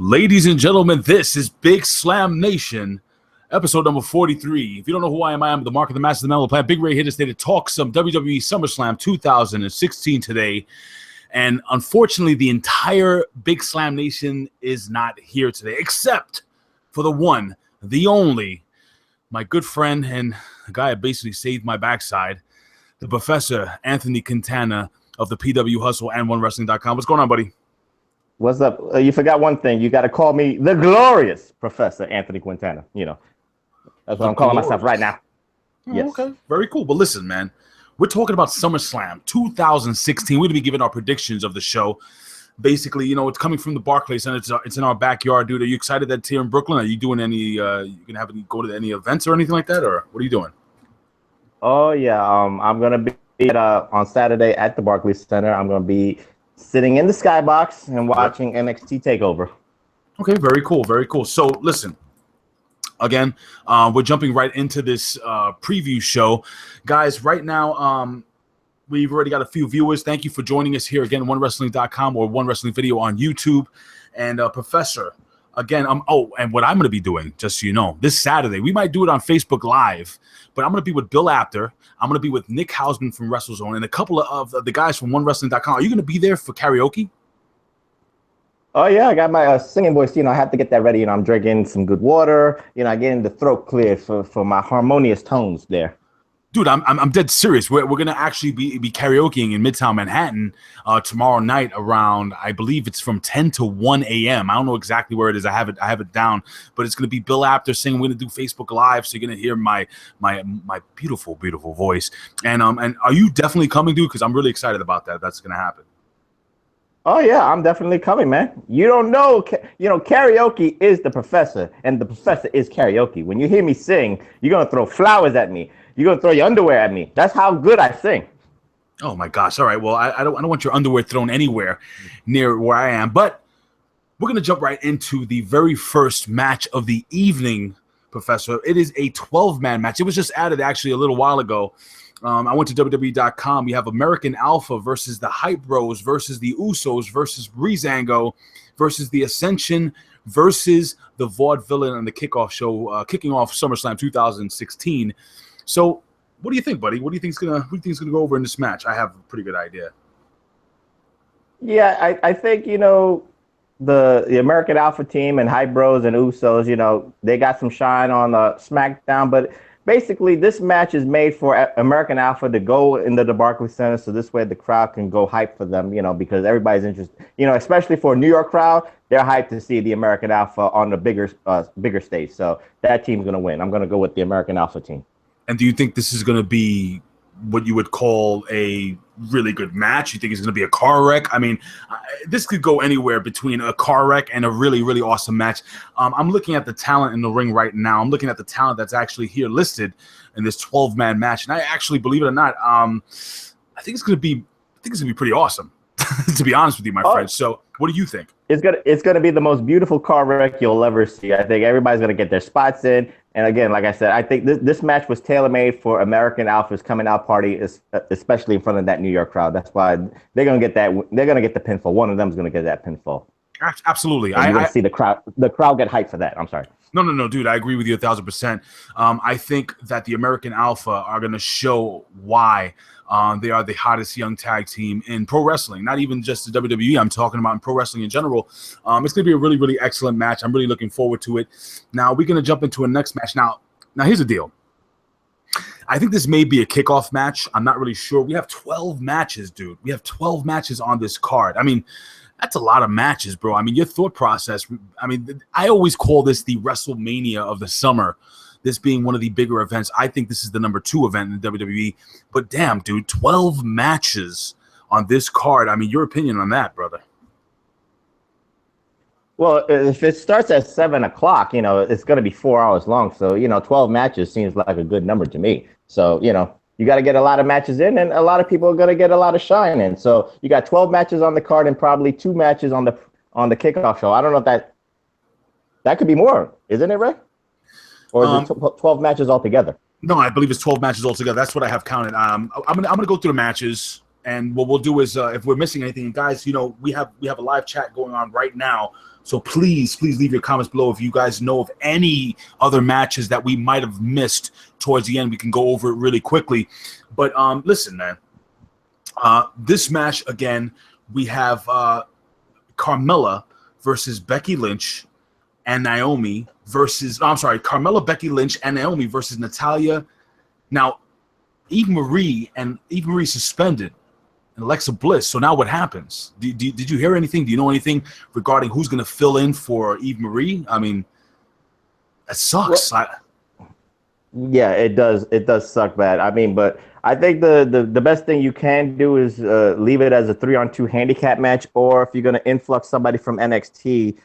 Ladies and gentlemen, this is Big Slam Nation, episode number 43. If you don't know who I am the Mark of the Master of the Mellow Plant. Big Ray here today to talk some WWE Summerslam 2016 today. And unfortunately, the entire Big Slam Nation is not here today, except for the one, the only, my good friend and the guy that basically saved my backside, the Professor Anthony Quintana of the PW Hustle and OneWrestling.com. What's going on, buddy? What's up? You forgot one thing. You got to call me the glorious Professor Anthony Quintana. You know, that's what I'm calling myself right now. Yes. Okay, very cool. But listen, man, we're talking about SummerSlam 2016. We're going to be giving our predictions of the show. Basically, you know, it's coming from the Barclays, and it's in our backyard, dude. Are you excited that it's here in Brooklyn? Are you doing any, you going to have any, go to any events or anything like that, or what are you doing? Oh, yeah. I'm going to be on Saturday at the Barclays Center. I'm going to be sitting in the skybox and watching NXT TakeOver. Okay, very cool, very cool. So, listen, again, we're jumping right into this preview show. Guys, right now, we've already got a few viewers. Thank you for joining us here again, OneWrestling.com or One Wrestling Video on YouTube. And Professor, again, and what I'm going to be doing, just so you know, this Saturday, we might do it on Facebook Live, but I'm going to be with Bill Apter. I'm going to be with Nick Hausman from WrestleZone and a couple of the guys from OneWrestling.com. Are you going to be there for karaoke? Oh, yeah. I got my singing voice. You know, I have to get that ready. You know, I'm drinking some good water. You know, I'm getting the throat cleared for my harmonious tones there. Dude, I'm dead serious. We're gonna actually be karaokeing in Midtown Manhattan tomorrow night around, I believe it's from 10 to 1 a.m. I don't know exactly where it is. I have it down, but it's gonna be Bill Apter singing. We're gonna do Facebook Live, so you're gonna hear my beautiful voice. And are you definitely coming, dude? Because I'm really excited about that. That's gonna happen. Oh yeah, I'm definitely coming, man. You don't know, you know, karaoke is the Professor, and the Professor is karaoke. When you hear me sing, you're gonna throw flowers at me. You're going to throw your underwear at me. That's how good I sing. Oh, my gosh. All right. Well, I don't want your underwear thrown anywhere near where I am. But we're going to jump right into the very first match of the evening, Professor. It is a 12-man match. It was just added, actually, a little while ago. I went to WWE.com. We have American Alpha versus the Hype Bros versus the Usos versus Breezango versus the Ascension versus the Vaudevillains and the kickoff show, kicking off SummerSlam 2016. So, what do you think, buddy? What do you think's gonna go over in this match? I have a pretty good idea. Yeah, I think, you know, the American Alpha team and Hype Bros and Usos, you know, they got some shine on SmackDown, but basically this match is made for American Alpha to go into the Barclays Center, so this way the crowd can go hype for them, you know, because everybody's interested, you know, especially for a New York crowd, they're hyped to see the American Alpha on the bigger stage. So that team's gonna win. I'm gonna go with the American Alpha team. And do you think this is going to be what you would call a really good match? You think it's going to be a car wreck? I mean, this could go anywhere between a car wreck and a really, really awesome match. I'm looking at the talent in the ring right now. I'm looking at the talent that's actually here listed in this 12-man match. And I actually, believe it or not, I think it's going to be pretty awesome, to be honest with you, my friend. So what do you think? It's gonna be the most beautiful car wreck you'll ever see. I think everybody's gonna get their spots in. And again, like I said, I think this match was tailor-made for American Alpha's coming out party, especially in front of that New York crowd. That's why they're gonna get that. They're gonna get the pinfall. One of them is gonna get that pinfall. Absolutely. You're gonna see the crowd get hyped for that. I'm sorry. No, dude. I agree with you 1,000%. I think that the American Alpha are going to show why they are the hottest young tag team in pro wrestling, not even just the WWE. I'm talking about in pro wrestling in general. It's going to be a really, really excellent match. I'm really looking forward to it. Now, we're going to jump into a next match. Now, here's the deal. I think this may be a kickoff match. I'm not really sure. We have 12 matches, dude. We have 12 matches on this card. I mean, that's a lot of matches, bro. I mean, your thought process, I mean, I always call this the WrestleMania of the summer, this being one of the bigger events. I think this is the number 2 event in the WWE. But damn, dude, 12 matches on this card. I mean, your opinion on that, brother? Well, if it starts at 7 o'clock, you know, it's going to be 4 hours long. So, you know, 12 matches seems like a good number to me. So, you know, you got to get a lot of matches in, and a lot of people are going to get a lot of shine in. So you got 12 matches on the card and probably 2 matches on the kickoff show. I don't know if that could be more, isn't it, Ray? Or is it 12 matches altogether? No, I believe it's 12 matches altogether. That's what I have counted. I'm gonna go through the matches. And what we'll do is, if we're missing anything, and guys, we have a live chat going on right now. So please leave your comments below if you guys know of any other matches that we might have missed towards the end. We can go over it really quickly. But listen, man, this match again, we have Carmella versus Becky Lynch and Naomi Carmella, Becky Lynch, and Naomi versus Natalya. Now, Eva Marie suspended. Alexa Bliss. So now what happens? Did you hear anything? Do you know anything regarding who's going to fill in for Eva Marie? I mean, that sucks. Yeah, it does. It does suck bad. I mean, but I think the best thing you can do is leave it as a 3-on-2 handicap match, or if you're going to influx somebody from NXT,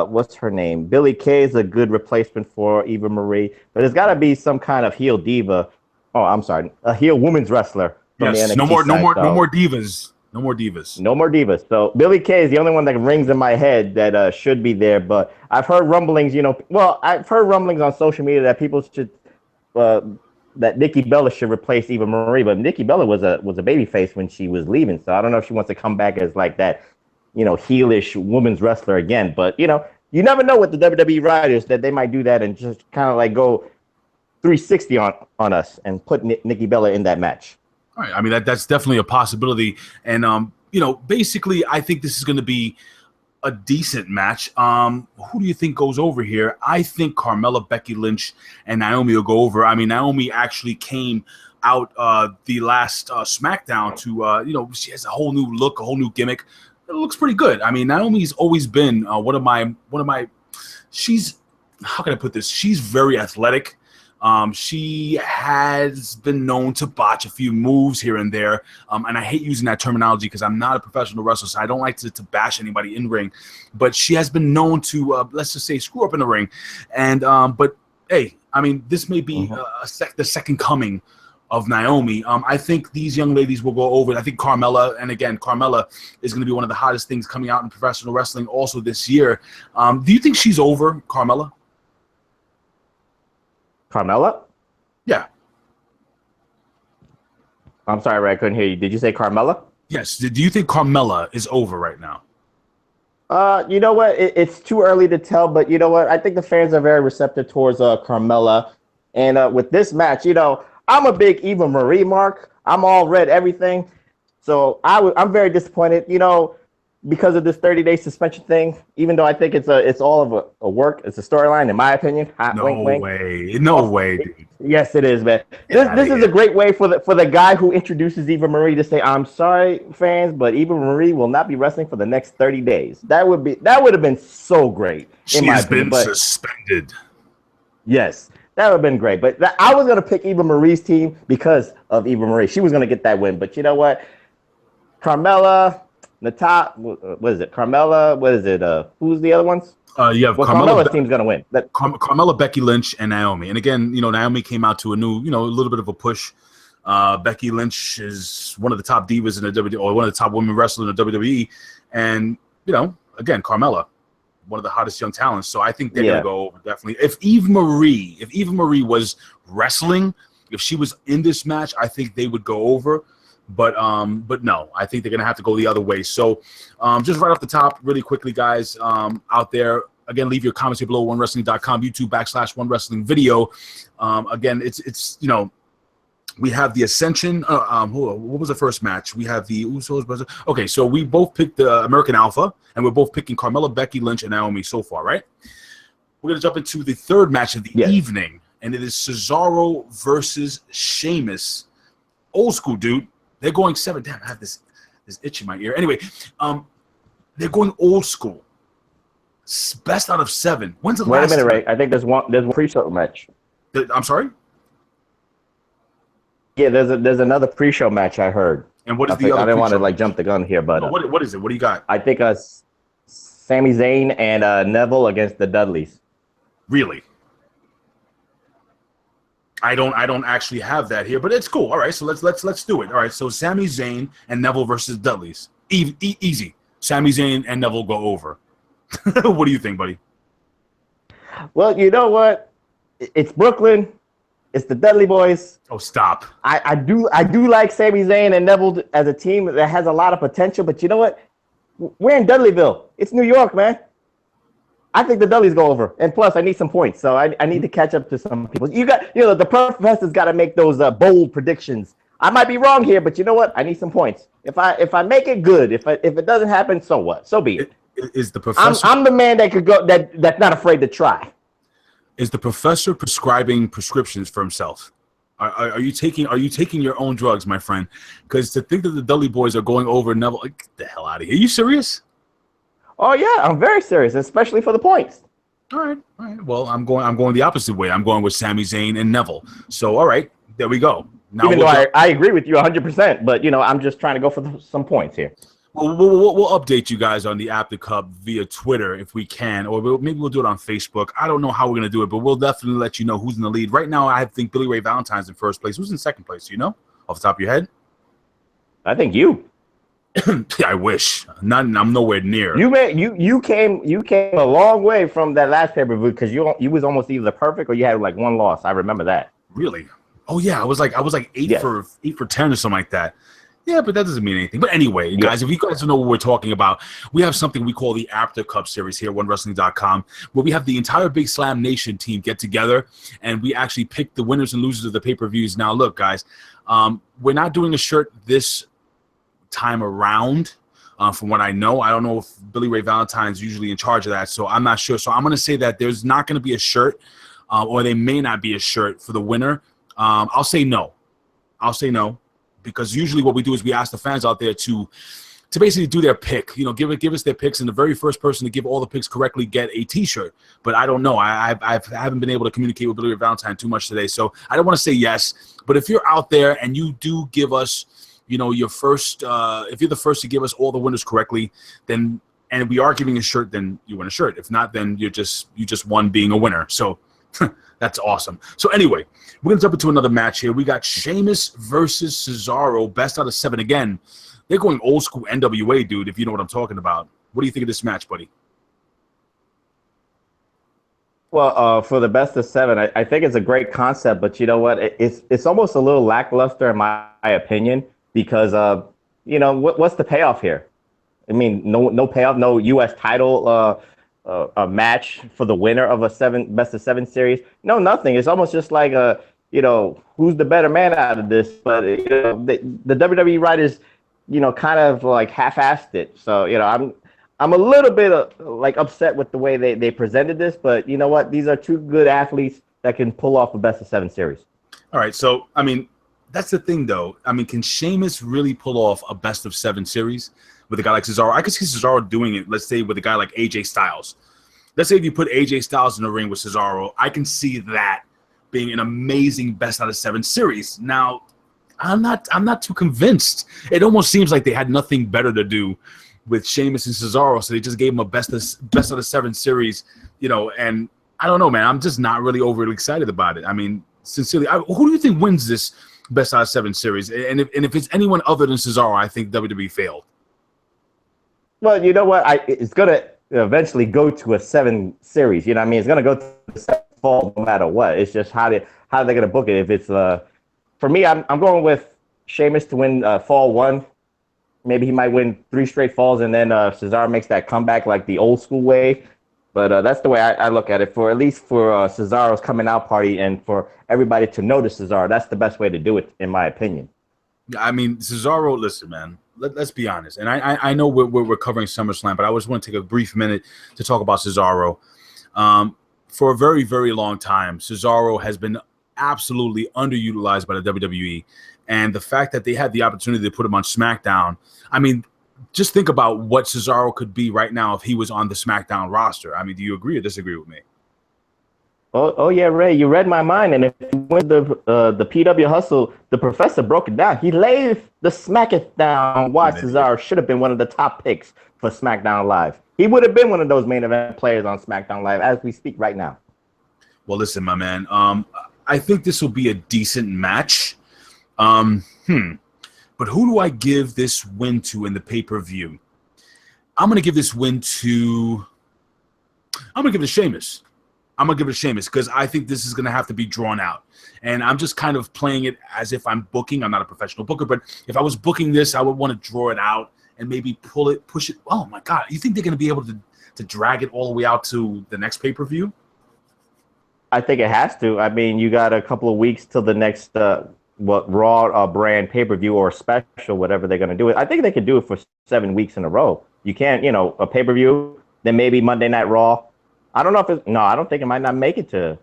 what's her name? Billie Kay is a good replacement for Eva Marie, but there's got to be some kind of heel diva. Oh, I'm sorry, a heel women's wrestler. Yes, no more divas. No more divas. No more divas. So Billie Kay is the only one that rings in my head that should be there. But I've heard rumblings, I've heard rumblings on social media that people should, that Nikki Bella should replace Eva Marie. But Nikki Bella was a babyface when she was leaving. So I don't know if she wants to come back as like that, heelish women's wrestler again. But, you never know with the WWE writers that they might do that and just kind of like go 360 on us and put Nikki Bella in that match. All right. I mean, that's definitely a possibility. And, basically, I think this is going to be a decent match. Who do you think goes over here? I think Carmella, Becky Lynch, and Naomi will go over. I mean, Naomi actually came out the last SmackDown to, she has a whole new look, a whole new gimmick. It looks pretty good. I mean, Naomi's always been one of my, she's, how can I put this? She's very athletic. She has been known to botch a few moves here and there. And I hate using that terminology because I'm not a professional wrestler, so I don't like to bash anybody in ring. But she has been known to, let's just say, screw up in the ring. And but hey, I mean, this may be the second coming of Naomi. I think these young ladies will go over. I think Carmella, and again, Carmella is going to be one of the hottest things coming out in professional wrestling also this year. Do you think she's over, Carmella? Carmella? Yeah. I'm sorry, Ray, I couldn't hear you. Did you say Carmella? Yes. Do you think Carmella is over right now? You know what? It's too early to tell, but you know what? I think the fans are very receptive towards Carmella. And with this match, I'm a big Eva Marie mark. I'm all red everything. So I'm very disappointed, because of this 30-day suspension thing, even though I think it's all of a work. It's a storyline, in my opinion. No way, dude. Yes, it is, man. This is a great way for the guy who introduces Eva Marie to say, "I'm sorry, fans, but Eva Marie will not be wrestling for the next 30 days." That would have been so great. She has been suspended. Yes, that would have been great. But I was gonna pick Eva Marie's team because of Eva Marie. She was gonna get that win. But you know what? Carmella. What is it? Carmella. What is it? Who's the other ones? Carmella's team's gonna win. Carmella, Becky Lynch, and Naomi. And again, Naomi came out to a new, a little bit of a push. Becky Lynch is one of the top divas in the WWE, or one of the top women wrestlers in the WWE. And again, Carmella, one of the hottest young talents. So I think they're gonna go over definitely. If Eva Marie was wrestling, if she was in this match, I think they would go over. But no, I think they're going to have to go the other way. So just right off the top, really quickly, guys, out there, again, leave your comments here below, onewrestling.com, YouTube/OneWrestling video. Again, it's we have the Ascension. What was the first match? We have the Usos. Okay, so we both picked the American Alpha, and we're both picking Carmella, Becky Lynch, and Naomi so far, right? We're going to jump into the third match of the evening, and it is Cesaro versus Sheamus. Old school, dude. They're going 7. Damn, I have this itch in my ear. Anyway, they're going old school. Best out of 7. When's the last? Wait a minute, Ray. I think there's one pre-show match. I'm sorry? Yeah, there's another pre-show match I heard. And what is the other? I didn't want to jump the gun here, but what is it? What do you got? I think Sami Zayn and Neville against the Dudleys. Really? I don't actually have that here, but it's cool. All right, so let's do it. All right, so Sami Zayn and Neville versus Dudleys. Easy. Sami Zayn and Neville go over. What do you think, buddy? Well, you know what? It's Brooklyn. It's the Dudley Boys. Oh, stop. I do like Sami Zayn and Neville as a team that has a lot of potential, but you know what? We're in Dudleyville. It's New York, man. I think the Dudleys go over, and plus I need some points, so I need to catch up to some people. The professor's got to make those bold predictions. I might be wrong here, but you know what? I need some points. If I make it good, if it doesn't happen, so what? So be it. Is the professor? I'm the man that could go that's not afraid to try. Is the professor prescribing prescriptions for himself? Are you taking your own drugs, my friend? Because to think that the Dudley Boys are going over Neville, like, get the hell out of here. Are you serious? Oh yeah, I'm very serious, especially for the points. All right. Well, I'm going the opposite way. I'm going with Sami Zayn and Neville. So all right, there we go. Now even though I agree with you 100%, but I'm just trying to go for some points here. We'll update you guys on the After Cup via Twitter if we can, or maybe we'll do it on Facebook. I don't know how we're going to do it, but we'll definitely let you know who's in the lead. Right now, I think Billy Ray Valentine's in first place. Who's in second place? Do you know off the top of your head? I think you. I wish. I'm nowhere near. You came a long way from that last pay-per-view because you was almost either perfect or you had like one loss. I remember that. Really? Oh yeah, I was like 8 for 10 or something like that. Yeah, but that doesn't mean anything. But anyway, guys, if you guys don't know what we're talking about, we have something we call the After Cup series here at OneWrestling.com, where we have the entire Big Slam Nation team get together, and we actually pick the winners and losers of the pay-per-views. Now, look, guys, we're not doing a shirt this time around. From what I know, I don't know if Billy Ray Valentine's usually in charge of that, so I'm not sure. So I'm going to say that there's not going to be a shirt, or there may not be a shirt for the winner. I'll say no. Because usually what we do is we ask the fans out there to basically do their pick, give us their picks, and the very first person to give all the picks correctly get a T-shirt. But I don't know. I haven't been able to communicate with Billy Ray Valentine too much today, so I don't want to say yes. But if you're out there and you do give us, your first, if you're the first to give us all the winners correctly, then and we are giving a shirt, then you win a shirt. If not, then you just won being a winner. So. That's awesome. So anyway, we're going to jump into another match here. We got Sheamus versus Cesaro, best out of 7 again. They're going old school NWA, dude, if you know what I'm talking about. What do you think of this match, buddy? Well, for the best of 7, I think it's a great concept, but you know what? It's almost a little lackluster in my opinion because, what's the payoff here? I mean, no payoff, no U.S. title a match for the winner of a best of 7 series. No, nothing. It's almost just like who's the better man out of this? But the WWE writers, kind of like half-assed it. So I'm a little bit upset with the way they presented this. But you know what? These are two good athletes that can pull off a best of 7 series. All right. So I mean, that's the thing, though. I mean, can Sheamus really pull off a best of 7 series with a guy like Cesaro? I could see Cesaro doing it, let's say, with a guy like AJ Styles. Let's say if you put AJ Styles in the ring with Cesaro, I can see that being an amazing best out of 7 series. Now, I'm not too convinced. It almost seems like they had nothing better to do with Sheamus and Cesaro, so they just gave him a best out of 7 series, and I don't know, man. I'm just not really overly excited about it. I mean, sincerely, who do you think wins this best out of 7 series? And if it's anyone other than Cesaro, I think WWE failed. Well, you know what? It's going to eventually go to a 7 series. You know what I mean? It's going to go to the 7th fall no matter what. It's just how they're going to book it. If it's for me, I'm going with Sheamus to win fall 1. Maybe he might win 3 straight falls, and then Cesaro makes that comeback like the old school way. But that's the way I look at it. For at least for Cesaro's coming out party and for everybody to notice Cesaro, that's the best way to do it, in my opinion. I mean, Cesaro, listen, man. Let's be honest. And I know we're covering SummerSlam, but I just want to take a brief minute to talk about Cesaro. For a very, very long time, Cesaro has been absolutely underutilized by the WWE. And the fact that they had the opportunity to put him on SmackDown, I mean, just think about what Cesaro could be right now if he was on the SmackDown roster. I mean, do you agree or disagree with me? Oh yeah, Ray, you read my mind. And if you went the PW Hustle, the professor broke it down. He laid the smacketh down why Cesaro should have been one of the top picks for SmackDown Live. He would have been one of those main event players on SmackDown Live as we speak right now. Well, listen, my man, I think this will be a decent match. But who do I give this win to in the pay-per-view? I'm going to give this win to Sheamus. I'm going to give it to Sheamus because I think this is going to have to be drawn out. And I'm just kind of playing it as if I'm booking. I'm not a professional booker, but if I was booking this, I would want to draw it out and maybe push it. Oh, my God. You think they're going to be able to drag it all the way out to the next pay-per-view? I think it has to. I mean, you got a couple of weeks till the next Raw brand pay-per-view or special, whatever they're going to do it. I think they could do it for 7 weeks in a row. You can't, a pay-per-view, then maybe Monday Night Raw. I don't know if I don't think it might not make it to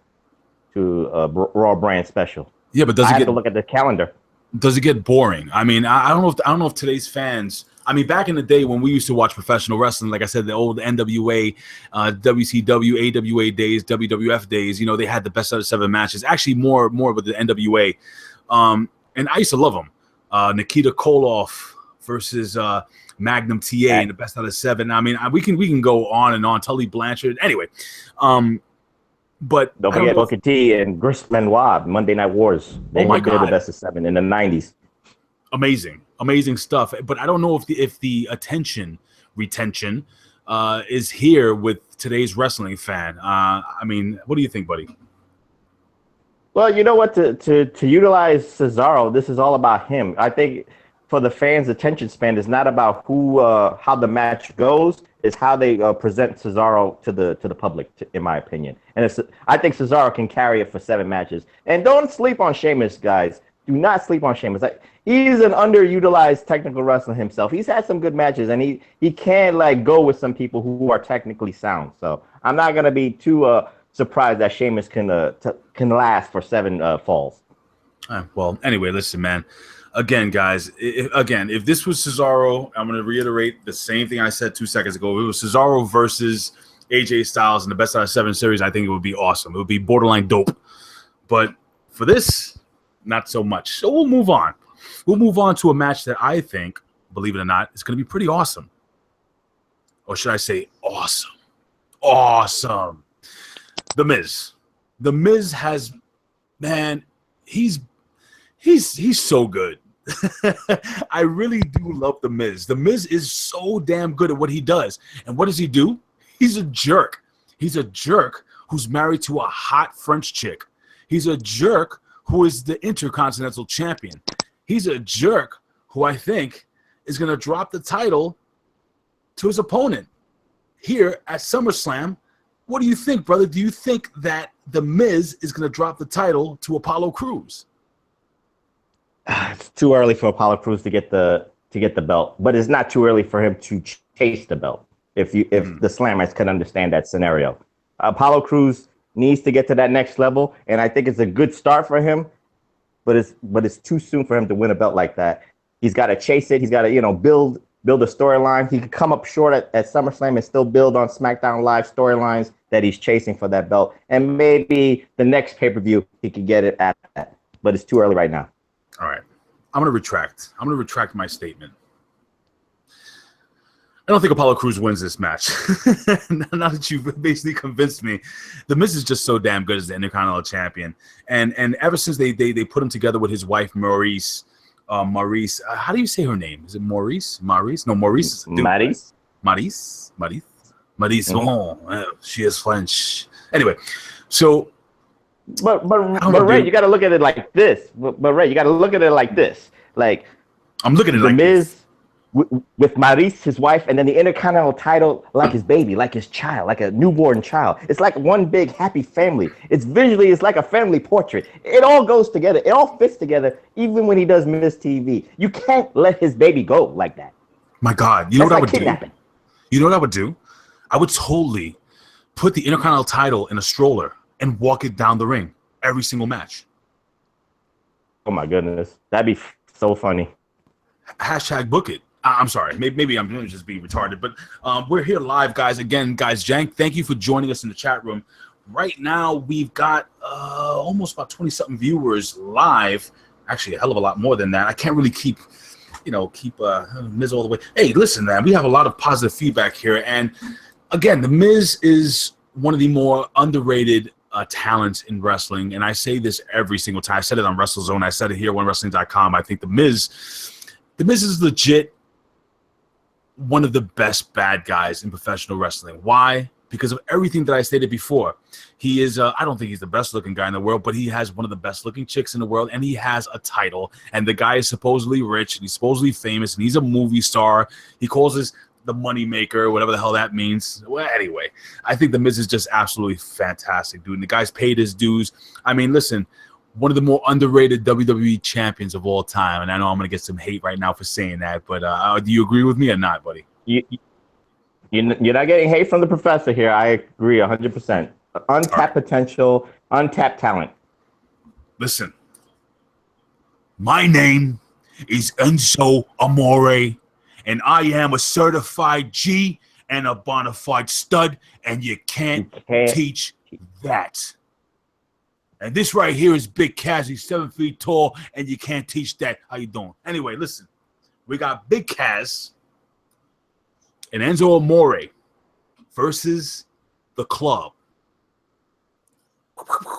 a Raw brand special. Yeah, but I have to look at the calendar. Does it get boring? I mean, I don't know if today's fans. I mean, back in the day when we used to watch professional wrestling, like I said, the old NWA, WCW, AWA days, WWF days, they had the best out of 7 matches. Actually, more with the NWA. And I used to love them. Nikita Koloff versus Magnum TA in the best out of 7. I mean, we can go on and on. Tully Blanchard. Anyway, but don't forget Booker T and Chris Benoit, Monday Night Wars. They did the best of 7 in the 90s. Amazing stuff. But I don't know if the retention is here with today's wrestling fan. I mean, what do you think, buddy? Well, you know what? To utilize Cesaro, this is all about him. I think for the fans' attention span, it's not about how the match goes. It's how they present Cesaro to the public, in my opinion. And I think Cesaro can carry it for 7 matches. And don't sleep on Sheamus, guys. Do not sleep on Sheamus. He's an underutilized technical wrestler himself. He's had some good matches, and he can go with some people who are technically sound. So I'm not gonna be too surprised that Sheamus can last for 7 falls. Well, anyway, listen, man. Again, guys, if this was Cesaro, I'm going to reiterate the same thing I said 2 seconds ago. If it was Cesaro versus AJ Styles in the best out of 7 series, I think it would be awesome. It would be borderline dope. But for this, not so much. So we'll move on. We'll move on to a match that I think, believe it or not, is going to be pretty awesome. Or should I say awesome? Awesome. The Miz. The Miz has, man, he's so good. I really do love The Miz. The Miz is so damn good at what he does. And what does he do? He's a jerk. He's a jerk who's married to a hot French chick. He's a jerk who is the Intercontinental Champion. He's a jerk who I think is going to drop the title to his opponent here at SummerSlam. What do you think, brother? Do you think that The Miz is going to drop the title to Apollo Crews? It's too early for Apollo Crews to get the belt, but it's not too early for him to chase the belt. If the Slammers can understand that scenario, Apollo Crews needs to get to that next level, and I think it's a good start for him. But it's too soon for him to win a belt like that. He's got to chase it. He's got to build a storyline. He could come up short at SummerSlam and still build on SmackDown Live storylines that he's chasing for that belt. And maybe the next pay-per-view he could get it at that. But it's too early right now. All right. I'm going to retract my statement. I don't think Apollo Crews wins this match. Now that you've basically convinced me, The Miz is just so damn good as the Intercontinental Champion. And ever since they put him together with his wife, Maryse, how do you say her name? Is it Maryse? Maryse? No, Maryse. Maryse. Maryse. Oh, she is French. Anyway, so... But Ray, you got to look at it like this. But Ray, you got to look at it like this. Like I'm looking at it like Miz this. With Maryse, his wife, and then the Intercontinental title, like his baby, like his child, like a newborn child. It's like one big happy family. It's like a family portrait. It all goes together. It all fits together. Even when he does Miz TV, you can't let his baby go like that. My God, you know what I would do? You know what I would do? I would totally put the Intercontinental title in a stroller and walk it down the ring every single match. Oh my goodness, that'd be so funny. Hashtag book it. I'm sorry, maybe I'm going to just be retarded, but we're here live, guys. Again, guys, Jank, thank you for joining us in the chat room. Right now, we've got almost about 20-something viewers live. Actually, a hell of a lot more than that. I can't really keep Miz all the way. Hey, listen, man, we have a lot of positive feedback here, and again, the Miz is one of the more underrated talents in wrestling, and I say this every single time. I said it on WrestleZone. I said it here on Wrestling.com. I think the Miz is legit one of the best bad guys in professional wrestling. Why? because of everything that I stated before. He is, I don't think he's the best looking guy in the world, but he has one of the best looking chicks in the world, and he has a title, and the guy is supposedly rich, and he's supposedly famous, and he's a movie star. He calls us the money maker, whatever the hell that means. Well, anyway, I think The Miz is just absolutely fantastic, dude. And the guy's paid his dues. I mean, listen, one of the more underrated WWE champions of all time, and I know I'm going to get some hate right now for saying that, but do you agree with me or not, buddy? You're not getting hate from the professor here. I agree 100%. Untapped potential, untapped talent. Listen, my name is Enzo Amore, and I am a certified G and a bona fide stud, and you can't teach that. And this right here is Big Kaz. He's 7 feet tall, and you can't teach that. How you doing? Anyway, listen, we got Big Kaz and Enzo Amore versus the Club.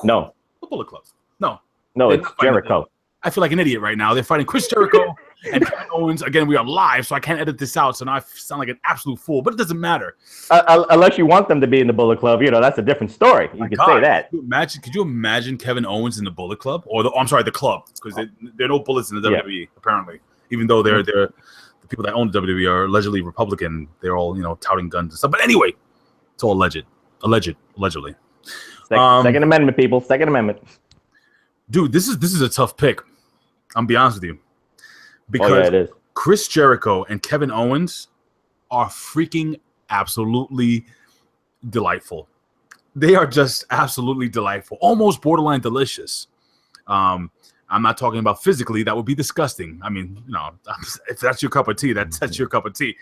No. The Bullet Club. No. No, it's Jericho. I feel like an idiot right now. They're fighting Chris Jericho and Kevin Owens. Again, we are live, so I can't edit this out, so now I sound like an absolute fool, but it doesn't matter. Unless you want them to be in the Bullet Club, that's a different story. You can say that. Could you imagine Kevin Owens in the Bullet Club? Or the Club, because there are no bullets in the WWE, apparently. Even though they're the people that own the WWE are allegedly Republican. They're all, touting guns and stuff. But anyway, it's all allegedly. Second Amendment, people. Second Amendment. Dude, this is a tough pick. I'm be honest with you. Because it is. Chris Jericho and Kevin Owens are freaking absolutely delightful. They are just absolutely delightful. Almost borderline delicious. I'm not talking about physically. That would be disgusting. I mean, if that's your cup of tea, that's your cup of tea.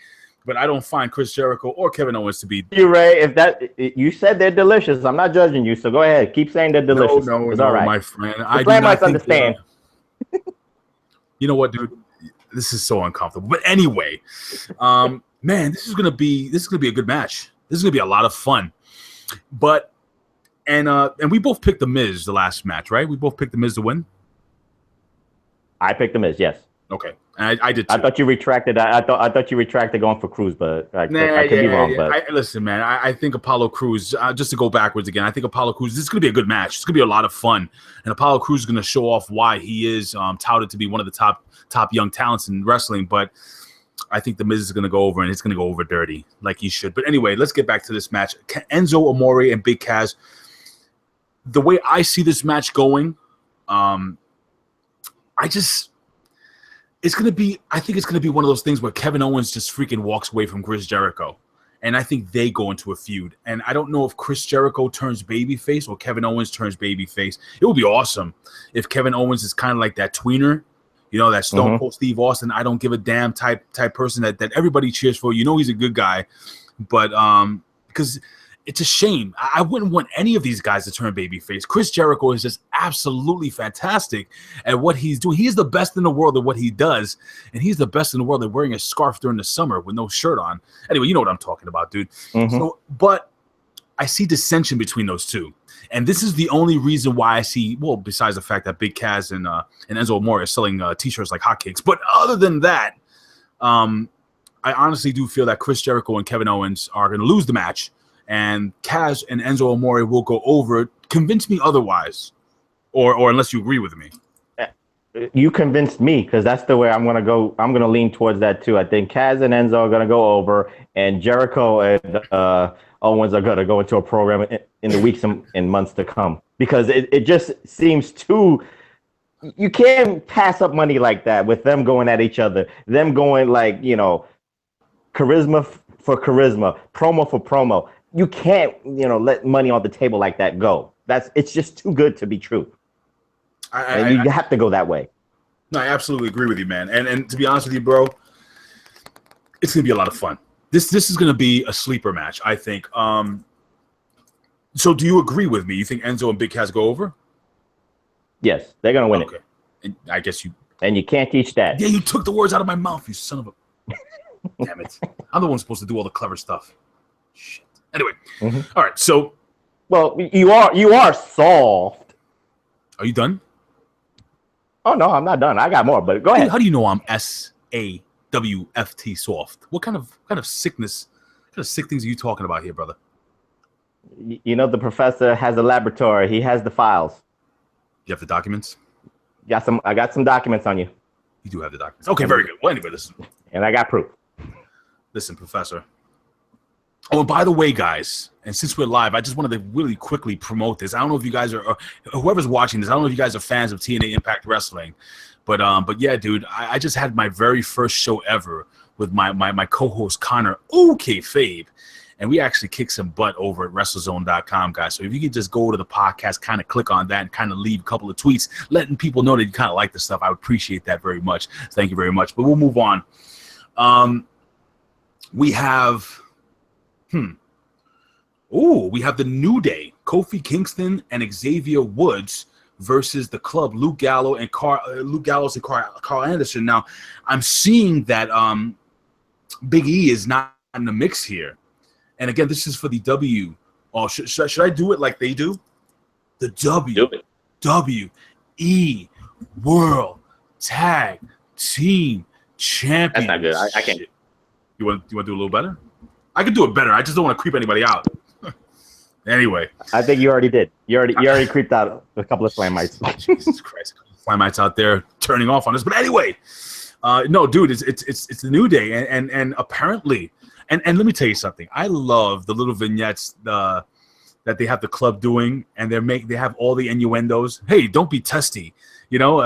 But I don't find Chris Jericho or Kevin Owens to be. You Ray, you said they're delicious. I'm not judging you, so go ahead. Keep saying they're delicious. No, all right. my friend. I do not understand. You know what, dude? This is so uncomfortable. But anyway, man, this is gonna be a good match. This is gonna be a lot of fun. But and we both picked the Miz the last match, right? We both picked the Miz to win. I picked the Miz, yes. Okay, and I did too. I thought you retracted. I thought you retracted going for Cruz, but I could be wrong. But listen, man, I think Apollo Crews. Just to go backwards again, I think Apollo Crews. This is going to be a good match. It's going to be a lot of fun, and Apollo Crews is going to show off why he is touted to be one of the top young talents in wrestling. But I think the Miz is going to go over, and it's going to go over dirty, like he should. But anyway, let's get back to this match. Enzo Amore and Big Kaz. The way I see this match going, I think it's gonna be one of those things where Kevin Owens just freaking walks away from Chris Jericho, and I think they go into a feud. And I don't know if Chris Jericho turns babyface or Kevin Owens turns babyface. It would be awesome if Kevin Owens is kind of like that tweener, that Stone Cold Steve Austin, I don't give a damn type person that everybody cheers for. He's a good guy, but because it's a shame. I wouldn't want any of these guys to turn babyface. Chris Jericho is just absolutely fantastic at what he's doing. He is the best in the world at what he does, and he's the best in the world at wearing a scarf during the summer with no shirt on. Anyway, you know what I'm talking about, dude. So, but I see dissension between those two, and this is the only reason why I see. Well, besides the fact that Big Kaz and Enzo Amore are selling T-shirts like hotcakes, but other than that, I honestly do feel that Chris Jericho and Kevin Owens are going to lose the match. And Kaz and Enzo Amore will go over. Convince me otherwise, or unless you agree with me. You convinced me, because that's the way I'm going to go. I'm going to lean towards that too. I think Kaz and Enzo are going to go over, and Jericho and Owens are going to go into a program in the weeks and months to come, because it just seems too. You can't pass up money like that with them going at each other. Them going like charisma for charisma, promo for promo. You can't, let money on the table like that go. It's just too good to be true. You have to go that way. No, I absolutely agree with you, man. And to be honest with you, bro, it's gonna be a lot of fun. This is gonna be a sleeper match, I think. So do you agree with me? You think Enzo and Big Kaz go over? Yes, they're gonna win it. And I guess you. And you can't teach that. Yeah, you took the words out of my mouth, you son of a. Damn it! I'm the one supposed to do all the clever stuff. Shit. Anyway, all right. So, well, you are soft. Are you done? Oh no, I'm not done. I got more, but go ahead. How do you know I'm SAWFT soft? What kind of sickness? What kind of sick things are you talking about here, brother? You know, the professor has a laboratory. He has the files. You have the documents? I got some documents on you. You do have the documents. Okay, very good. Well, anyway, listen. And I got proof. Listen, Professor. Oh, and by the way, guys, and since we're live, I just wanted to really quickly promote this. I don't know if you guys are, whoever's watching this, I don't know if you guys are fans of TNA Impact Wrestling, but yeah, dude, I just had my very first show ever with my co-host Connor, Fabe, and we actually kicked some butt over at WrestleZone.com, guys. So if you could just go to the podcast, kind of click on that, and kind of leave a couple of tweets, letting people know that you kind of like the stuff, I would appreciate that very much. Thank you very much. But we'll move on. We have, we have the New Day, Kofi Kingston and Xavier Woods versus the Club, Luke Gallows and Karl Anderson. Now, I'm seeing that Big E is not in the mix here. And again, this is for the W. Oh, should I do it like they do? The WWE World Tag Team Champions. That's not good. I can't. You want to do a little better? I can do it better. I just don't want to creep anybody out. Anyway, I think you already did. You already creeped out a couple of Slamites. Jesus Christ, Slamites out there turning off on us. But anyway, no, dude, it's the New Day, and apparently. And let me tell you something. I love the little vignettes that they have the club doing, and they have all the innuendos. Hey, don't be testy, you know,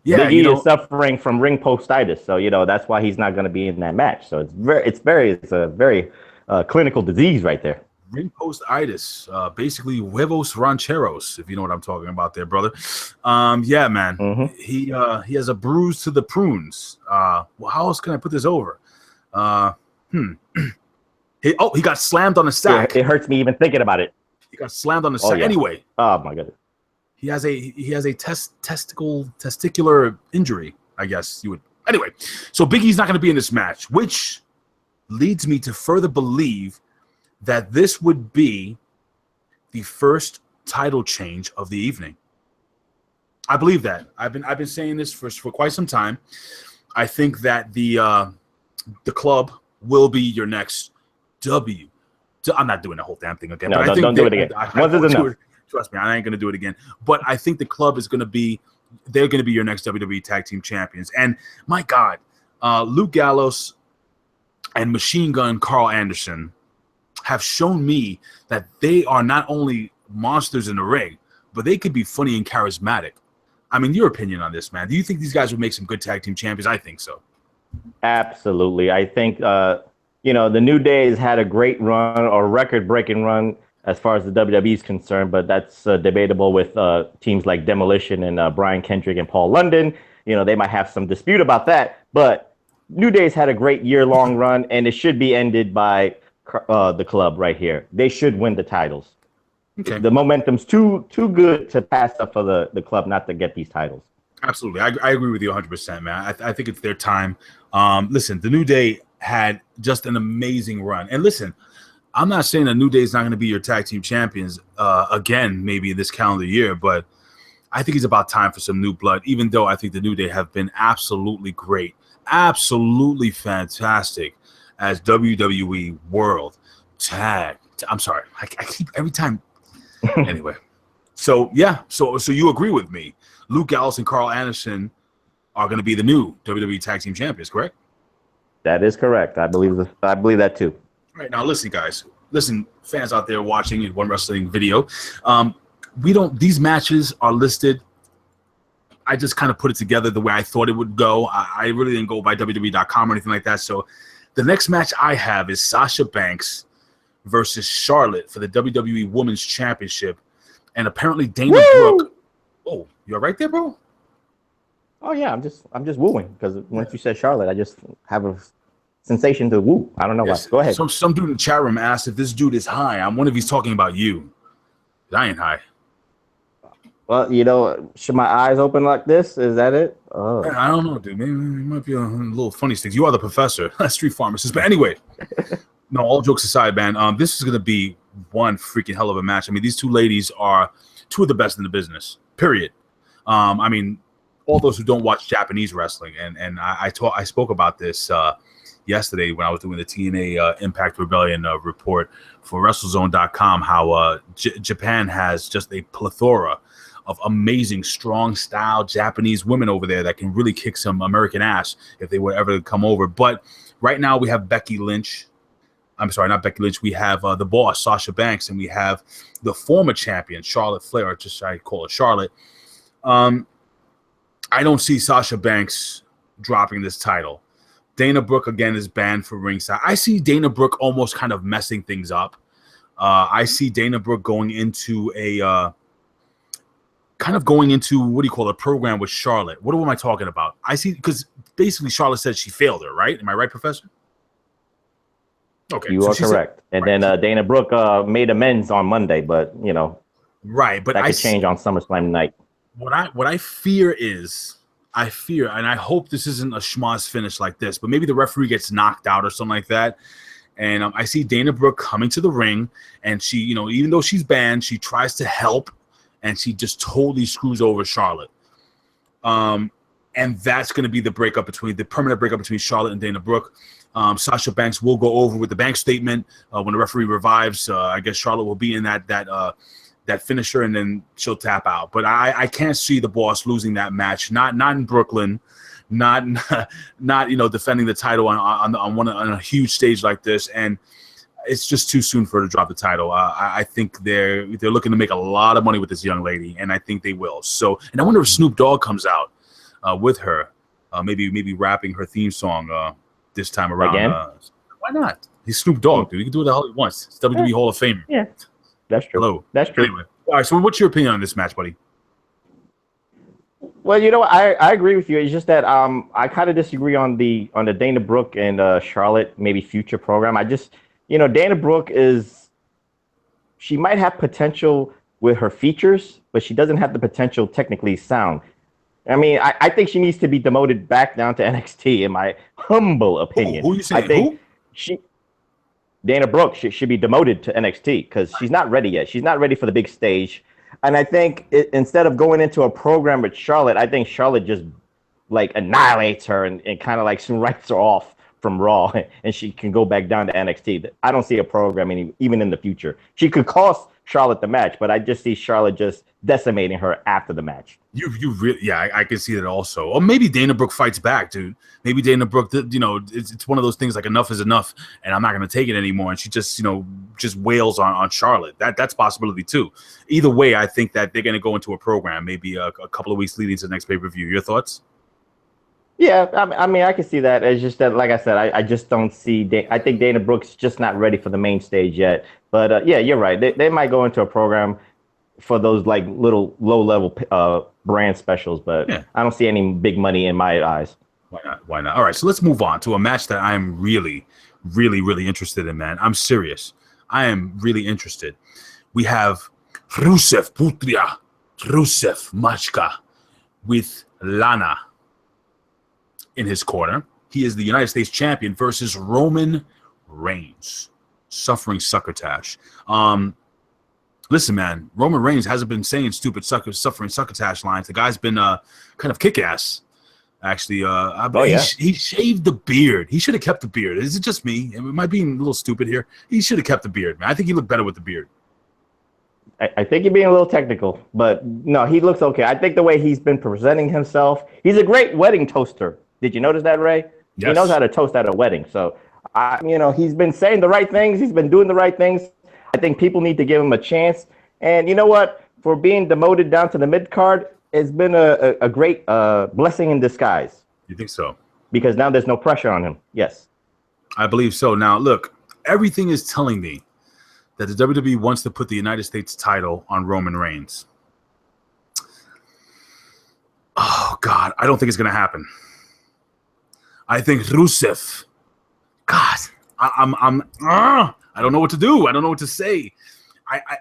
yeah. Big E is suffering from ring postitis, so that's why he's not going to be in that match. So it's a very clinical disease right there. Ring postitis, basically huevos rancheros, if you know what I'm talking about there, brother. Yeah, man. Mm-hmm. He has a bruise to the prunes. Well, how else can I put this over? He got slammed on the sack. It hurts me even thinking about it. He got slammed on the sack. Yeah. Anyway. Oh my goodness. He has a testicular injury, I guess you would. Anyway, so Big E's not going to be in this match, which leads me to further believe that this would be the first title change of the evening. I believe that. I've been saying this for quite some time. I think that the club will be your next W. I'm not doing the whole damn thing again. No, but don't do it again. Once is enough. Trust me, I ain't gonna do it again. But I think the club is gonna be. They're gonna be your next WWE Tag Team Champions. And my God, Luke Gallows and Machine Gun Karl Anderson have shown me that they are not only monsters in the ring, but they could be funny and charismatic. I mean, your opinion on this, man? Do you think these guys would make some good tag team champions? I think so. Absolutely. I think, the New Day has had a great run or record-breaking run as far as the WWE is concerned, but that's debatable with teams like Demolition and Brian Kendrick and Paul London. They might have some dispute about that, but New Day's had a great year-long run, and it should be ended by the club right here. They should win the titles. Okay. The momentum's too good to pass up for the club not to get these titles. Absolutely. I agree with you 100%, man. I think it's their time. Listen, the New Day had just an amazing run. And listen, I'm not saying the New Day is not going to be your tag team champions again, maybe this calendar year, but I think it's about time for some new blood, even though I think the New Day have been absolutely great, absolutely fantastic as WWE World Tag. I'm sorry. I keep every time. Anyway. So, yeah. So you agree with me. Luke Gallows and Karl Anderson are going to be the new WWE Tag Team Champions, correct? That is correct. I believe that too. All right, now listen, guys. Listen, fans out there watching in One Wrestling video. These matches are listed. I just kind of put it together the way I thought it would go. I really didn't go by WWE.com or anything like that. So the next match I have is Sasha Banks versus Charlotte for the WWE Women's Championship. And apparently Dana Brooke. Oh, you're right there, bro? Oh yeah, I'm just wooing because once you said Charlotte, I just have a sensation to woo. I don't know why. Go ahead. Some dude in the chat room asked if this dude is high. I'm wondering if he's talking about you. I ain't high. Well, should my eyes open like this? Is that it? Oh. I don't know, dude. Maybe it might be a little funny sticks. You are the professor, street pharmacist. But anyway, no, all jokes aside, man, this is going to be one freaking hell of a match. I mean, these two ladies are two of the best in the business, period. I mean, all those who don't watch Japanese wrestling, and I spoke about this yesterday when I was doing the TNA Impact Rebellion report for WrestleZone.com how Japan has just a plethora of amazing, strong style Japanese women over there that can really kick some American ass if they were ever to come over. But right now we have Becky Lynch. I'm sorry, not Becky Lynch. We have the boss, Sasha Banks, and we have the former champion, Charlotte Flair, or just I call her Charlotte. I don't see Sasha Banks dropping this title. Dana Brooke, again, is banned for ringside. I see Dana Brooke almost kind of messing things up. I see Dana Brooke going into a what do you call it, a program with Charlotte. What am I talking about? I see, because basically Charlotte said she failed her, right? Am I right, Professor? Okay, you are correct. And then Dana Brooke made amends on Monday, but right. But that could change on SummerSlam night. What I fear is, and I hope this isn't a schmoz finish like this, but maybe the referee gets knocked out or something like that. And I see Dana Brooke coming to the ring, and she, even though she's banned, she tries to help, and she just totally screws over Charlotte. And that's going to be the permanent breakup between Charlotte and Dana Brooke. Sasha Banks will go over with the bank statement when the referee revives. I guess Charlotte will be in that finisher, and then she'll tap out. But I can't see the boss losing that match. Not in Brooklyn. Not defending the title on a huge stage like this. And it's just too soon for her to drop the title. I think they're looking to make a lot of money with this young lady, and I think they will. So, and I wonder if Snoop Dogg comes out with her, maybe rapping her theme song this time around. Again? Why not? He's Snoop Dogg, dude. He can do it the hell he wants. It's WWE Hall of Famer. Yeah, that's true. Hello. That's true. Anyway, all right. So, what's your opinion on this match, buddy? Well, I agree with you. It's just that I kind of disagree on the Dana Brooke and Charlotte maybe future program. I just Dana Brooke she might have potential with her features, but she doesn't have the potential technically sound. I mean, I think she needs to be demoted back down to NXT, in my humble opinion. Who are you saying? I think Dana Brooke should be demoted to NXT because she's not ready yet. She's not ready for the big stage. And I think instead of going into a program with Charlotte, I think Charlotte just annihilates her and kind of writes her off from Raw, and she can go back down to NXT. I don't see a program even in the future. She could cost Charlotte the match, but I just see Charlotte just decimating her after the match. You really, yeah, I can see that also. Or maybe Dana Brooke fights back, dude. Maybe Dana Brooke, it's one of those things like enough is enough, and I'm not going to take it anymore. And she just, just wails on Charlotte. That's a possibility too. Either way, I think that they're going to go into a program, maybe a couple of weeks leading to the next pay-per-view. Your thoughts? Yeah, I mean, I can see that. It's just that, like I said, I just don't see. I think Dana Brooke's just not ready for the main stage yet. But yeah, you're right. They might go into a program for those little low-level brand specials, but yeah. I don't see any big money in my eyes. Why not? All right, so let's move on to a match that I'm really, really, really interested in, man. I'm serious. I am really interested. We have Rusev Machka with Lana in his corner. He is the United States champion versus Roman Reigns, suffering succotash. Listen, man, Roman Reigns hasn't been saying stupid suffering succotash lines. The guy's been kind of kick-ass, actually. He shaved the beard. He should have kept the beard. Is it just me? Am I being a little stupid here? He should have kept the beard, man. I think he looked better with the beard. I think you're being a little technical, but no, he looks okay. I think the way he's been presenting himself, he's a great wedding toaster. Did you notice that, Ray? Yes. He knows how to toast at a wedding. So, he's been saying the right things. He's been doing the right things. I think people need to give him a chance. And you know what? For being demoted down to the mid-card, it's been a great blessing in disguise. You think so? Because now there's no pressure on him. Yes. I believe so. Now, look, everything is telling me that the WWE wants to put the United States title on Roman Reigns. Oh, God. I don't think it's going to happen. I think Rusev. God, I don't know what to do. I don't know what to say.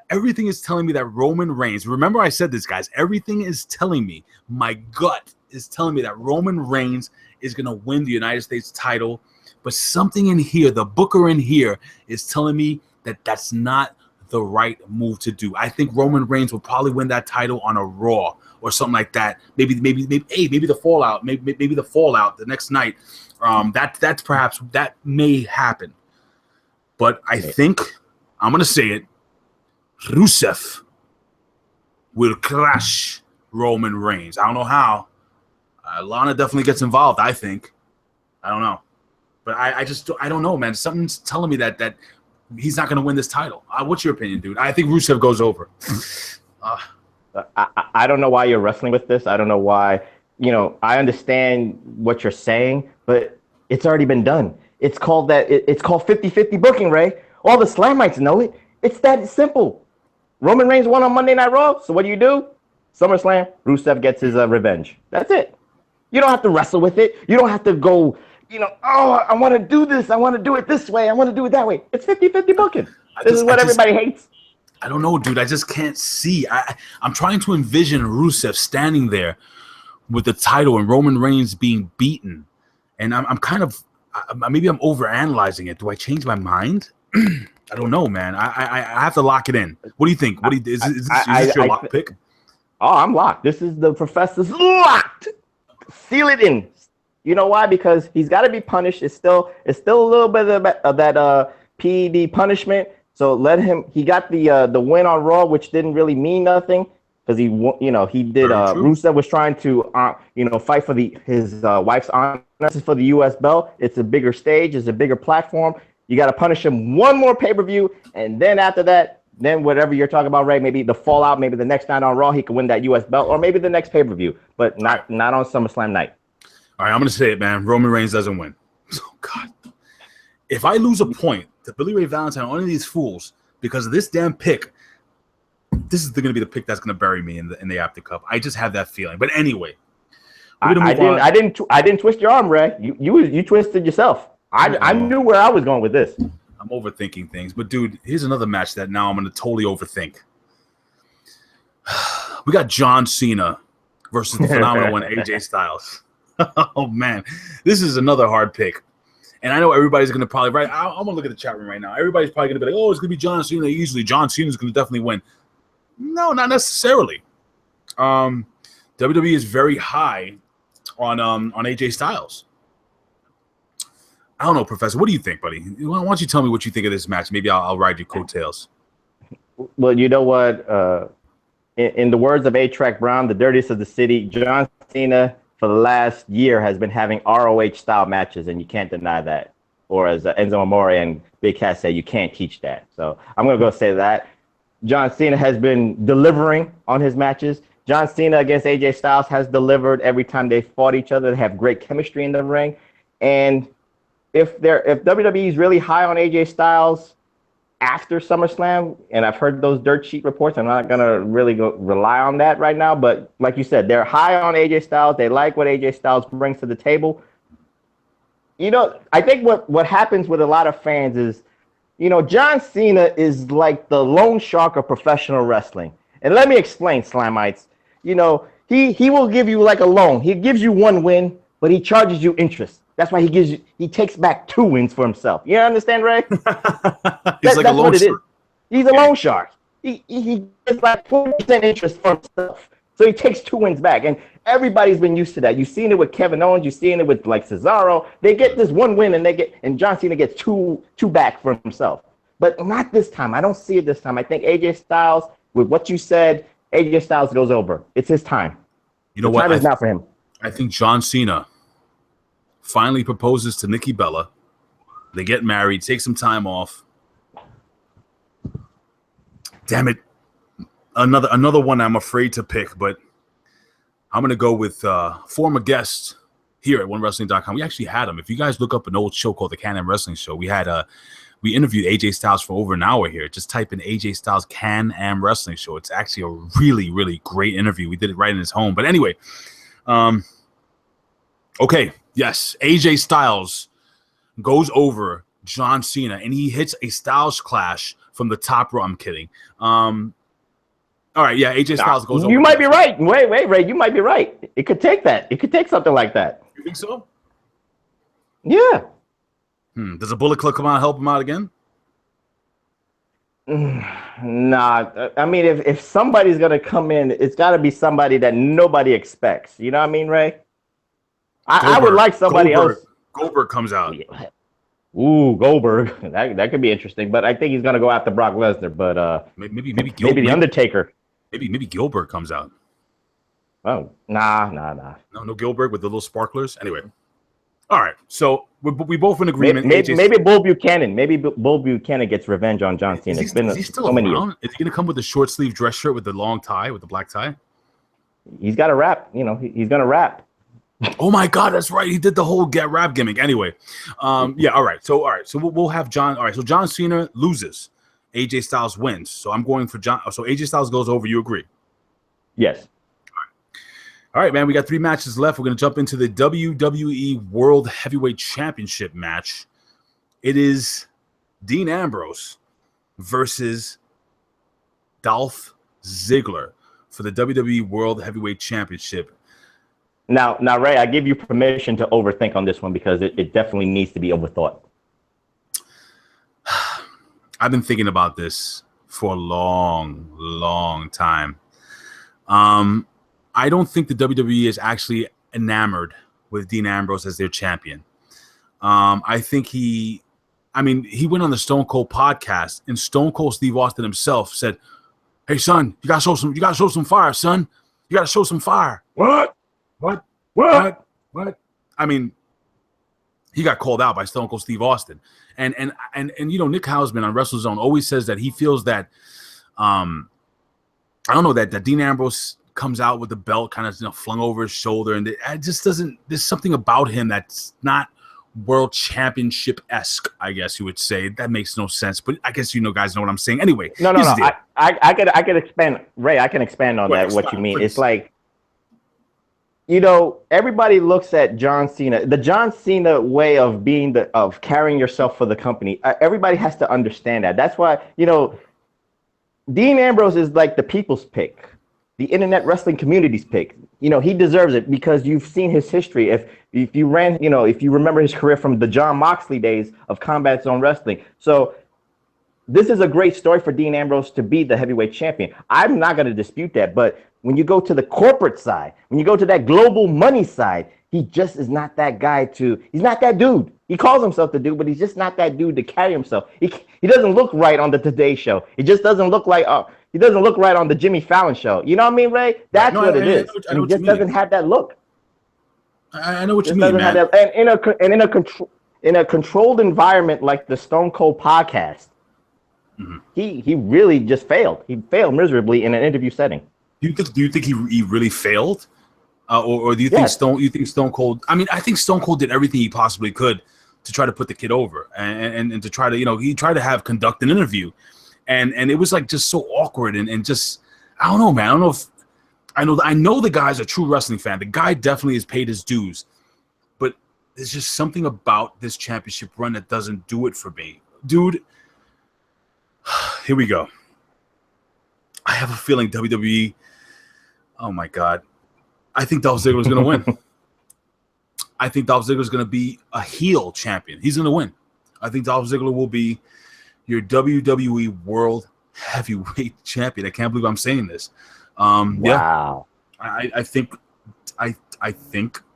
Everything is telling me that Roman Reigns. Remember, I said this, guys. Everything is telling me. My gut is telling me that Roman Reigns is going to win the United States title. But something in here, the booker in here, is telling me that that's not the right move to do. I think Roman Reigns will probably win that title on a Raw or something like that. Maybe the Fallout, maybe the Fallout the next night. That's perhaps that may happen. But I think I'm gonna say it. Rusev will crush Roman Reigns. I don't know how. Lana definitely gets involved. I think. I don't know, but I don't know, man. Something's telling me that he's not gonna win this title. What's your opinion, dude? I think Rusev goes over. I don't know why you're wrestling with this. I don't know why. I understand what you're saying, but it's already been done. It's called 50-50 booking, Ray. All the Slamites know it. It's that simple. Roman Reigns won on Monday Night Raw, so what do? SummerSlam, Rusev gets his revenge. That's it. You don't have to wrestle with it. You don't have to go, I want to do this. I want to do it this way. I want to do it that way. It's 50-50 booking. This is what everybody hates. I don't know, dude. I just can't see. I'm trying to envision Rusev standing there with the title and Roman Reigns being beaten. And I'm kind of, maybe I'm overanalyzing it. Do I change my mind? I don't know, man. I have to lock it in. What do you think? Is this your lock pick? Oh, I'm locked. This is the professor's locked. Seal it in. You know why? Because he's got to be punished. It's still a little bit of that PED punishment. So let him. He got the win on Raw, which didn't really mean nothing because he did. Rusev was trying to fight for his wife's honor. This is for the U.S. belt. It's a bigger stage. It's a bigger platform. You got to punish him one more pay-per-view, and then after that, then whatever you're talking about, Ray, maybe the Fallout, maybe the next night on Raw, he could win that U.S. belt, or maybe the next pay-per-view, but not on SummerSlam night. All right, I'm going to say it, man. Roman Reigns doesn't win. Oh, God. If I lose a point to Billy Ray Valentine or any of these fools because of this damn pick, this is going to be the pick that's going to bury me in the Apter Cup. I just have that feeling. But anyway, I didn't twist your arm, Ray. You twisted yourself. I knew where I was going with this. I'm overthinking things. But, dude, here's another match that now I'm going to totally overthink. We got John Cena versus the phenomenal one, AJ Styles. Oh, man. This is another hard pick. And I know everybody's going to probably, right? I'm going to look at the chat room right now. Everybody's probably going to be like, oh, it's going to be John Cena easily. John Cena's going to definitely win. No, not necessarily. WWE is very high on AJ Styles. I don't know, Professor. What do you think, buddy? Why don't you tell me what you think of this match? Maybe I'll ride your coattails. Well, you know what? In the words of A-Track Brown, the dirtiest of the city, John Cena for the last year has been having ROH-style matches, and you can't deny that. Or as Enzo Amore and Big Cat say, you can't teach that. So I'm going to go say that. John Cena has been delivering on his matches. John Cena against AJ Styles has delivered every time they fought each other. They have great chemistry in the ring. And if WWE is really high on AJ Styles after SummerSlam, and I've heard those dirt sheet reports, I'm not going to really rely on that right now. But like you said, they're high on AJ Styles. They like what AJ Styles brings to the table. I think what happens with a lot of fans is, John Cena is like the loan shark of professional wrestling. And let me explain, Slamites. He will give you like a loan. He gives you one win, but he charges you interest. That's why he takes back 2 wins for himself. You understand, Ray? He's like a loan shark. He's a loan shark. He gets like 4% interest for himself. So he takes 2 wins back. And everybody's been used to that. You've seen it with Kevin Owens. You've seen it with like Cesaro. They get this 1 win and John Cena gets two back for himself. But not this time. I don't see it this time. I think AJ Styles, with what you said, AJ Styles goes over. It's his time. You know what? Time is not for him. I think John Cena finally proposes to Nikki Bella. They get married, take some time off. Damn it. Another one I'm afraid to pick, but I'm going to go with former guest here at OneWrestling.com. We actually had him. If you guys look up an old show called the Can-Am Wrestling Show, we interviewed AJ Styles for over an hour here. Just type in AJ Styles Can-Am Wrestling Show. It's actually a really, really great interview. We did it right in his home. But anyway, okay, yes, AJ Styles goes over John Cena, and he hits a Styles clash from the top row. I'm kidding. All right, yeah, AJ Styles goes over. You might be right. Wait, Ray, you might be right. It could take that. It could take something like that. You think so? Yeah. Does a Bullet Club come out and help him out again? Nah, I mean, if somebody's gonna come in, it's got to be somebody that nobody expects. You know what I mean, Ray? I would like somebody else. Goldberg comes out. Ooh, Goldberg. That could be interesting, but I think he's gonna go after Brock Lesnar. But maybe the Undertaker. Maybe Gilbert comes out. Oh, nah. No Gilbert with the little sparklers. Anyway, all right. So we both in agreement. Maybe Bull Buchanan. Maybe Bull Buchanan gets revenge on John Cena. Is he still around? Is he gonna come with the short sleeve dress shirt with the long tie, with the black tie? He's got to rap. You know, he's gonna rap. Oh my God, that's right. He did the whole get rap gimmick. Anyway, yeah. All right. So we'll have John. All right. So John Cena loses. AJ Styles wins. So I'm going for John. So AJ Styles goes over. You agree? Yes. All right, man. We got 3 matches left. We're going to jump into the WWE World Heavyweight Championship match. It is Dean Ambrose versus Dolph Ziggler for the WWE World Heavyweight Championship. Now, Ray, I give you permission to overthink on this one because it definitely needs to be overthought. I've been thinking about this for a long time. I don't think the WWE is actually enamored with Dean Ambrose as their champion. I think he went on the Stone Cold podcast, and Stone Cold Steve Austin himself said, "Hey son, you gotta show some fire, son. You gotta show some fire." What? I mean, he got called out by Stone Cold Steve Austin, and you know, Nick Hausman on WrestleZone always says that he feels that, I don't know, that Dean Ambrose comes out with the belt kind of, you know, flung over his shoulder, and it just doesn't. There's something about him that's not world championship-esque, I guess you would say. That makes no sense, but I guess guys know what I'm saying. Anyway, no. I could expand, Ray. I can expand on that. What you mean? Please. It's like, you know, everybody looks at John Cena, the John Cena way of being of carrying yourself for the company. Everybody has to understand that. That's why, you know, Dean Ambrose is like the people's pick, the internet wrestling community's pick. You know, he deserves it because you've seen his history. If you remember his career from the Jon Moxley days of Combat Zone Wrestling. So this is a great story for Dean Ambrose to be the heavyweight champion. I'm not going to dispute that, but when you go to the corporate side, when you go to that global money side, he just is not that guy he's not that dude. He calls himself the dude, but he's just not that dude to carry himself. He doesn't look right on the Today Show. He just doesn't look like, he doesn't look right on the Jimmy Fallon show. You know what I mean, Ray? That's what it is. He just doesn't have that look. I know what you mean, man. And in a controlled environment like the Stone Cold podcast, he really just failed. He failed miserably in an interview setting. Do you think he really failed, or do you think Stone Cold? I mean, I think Stone Cold did everything he possibly could to try to put the kid over, and to try to, you know, he tried to conduct an interview, and it was like just so awkward and just, I don't know, man. I don't know if I know the guy's a true wrestling fan. The guy definitely has paid his dues, but there's just something about this championship run that doesn't do it for me, dude. Here we go. I have a feeling WWE. Oh my God. I think Dolph Ziggler is going to win. I think Dolph Ziggler is going to be a heel champion. He's going to win. I think Dolph Ziggler will be your WWE World Heavyweight Champion. I can't believe I'm saying this. Wow. Yeah, I think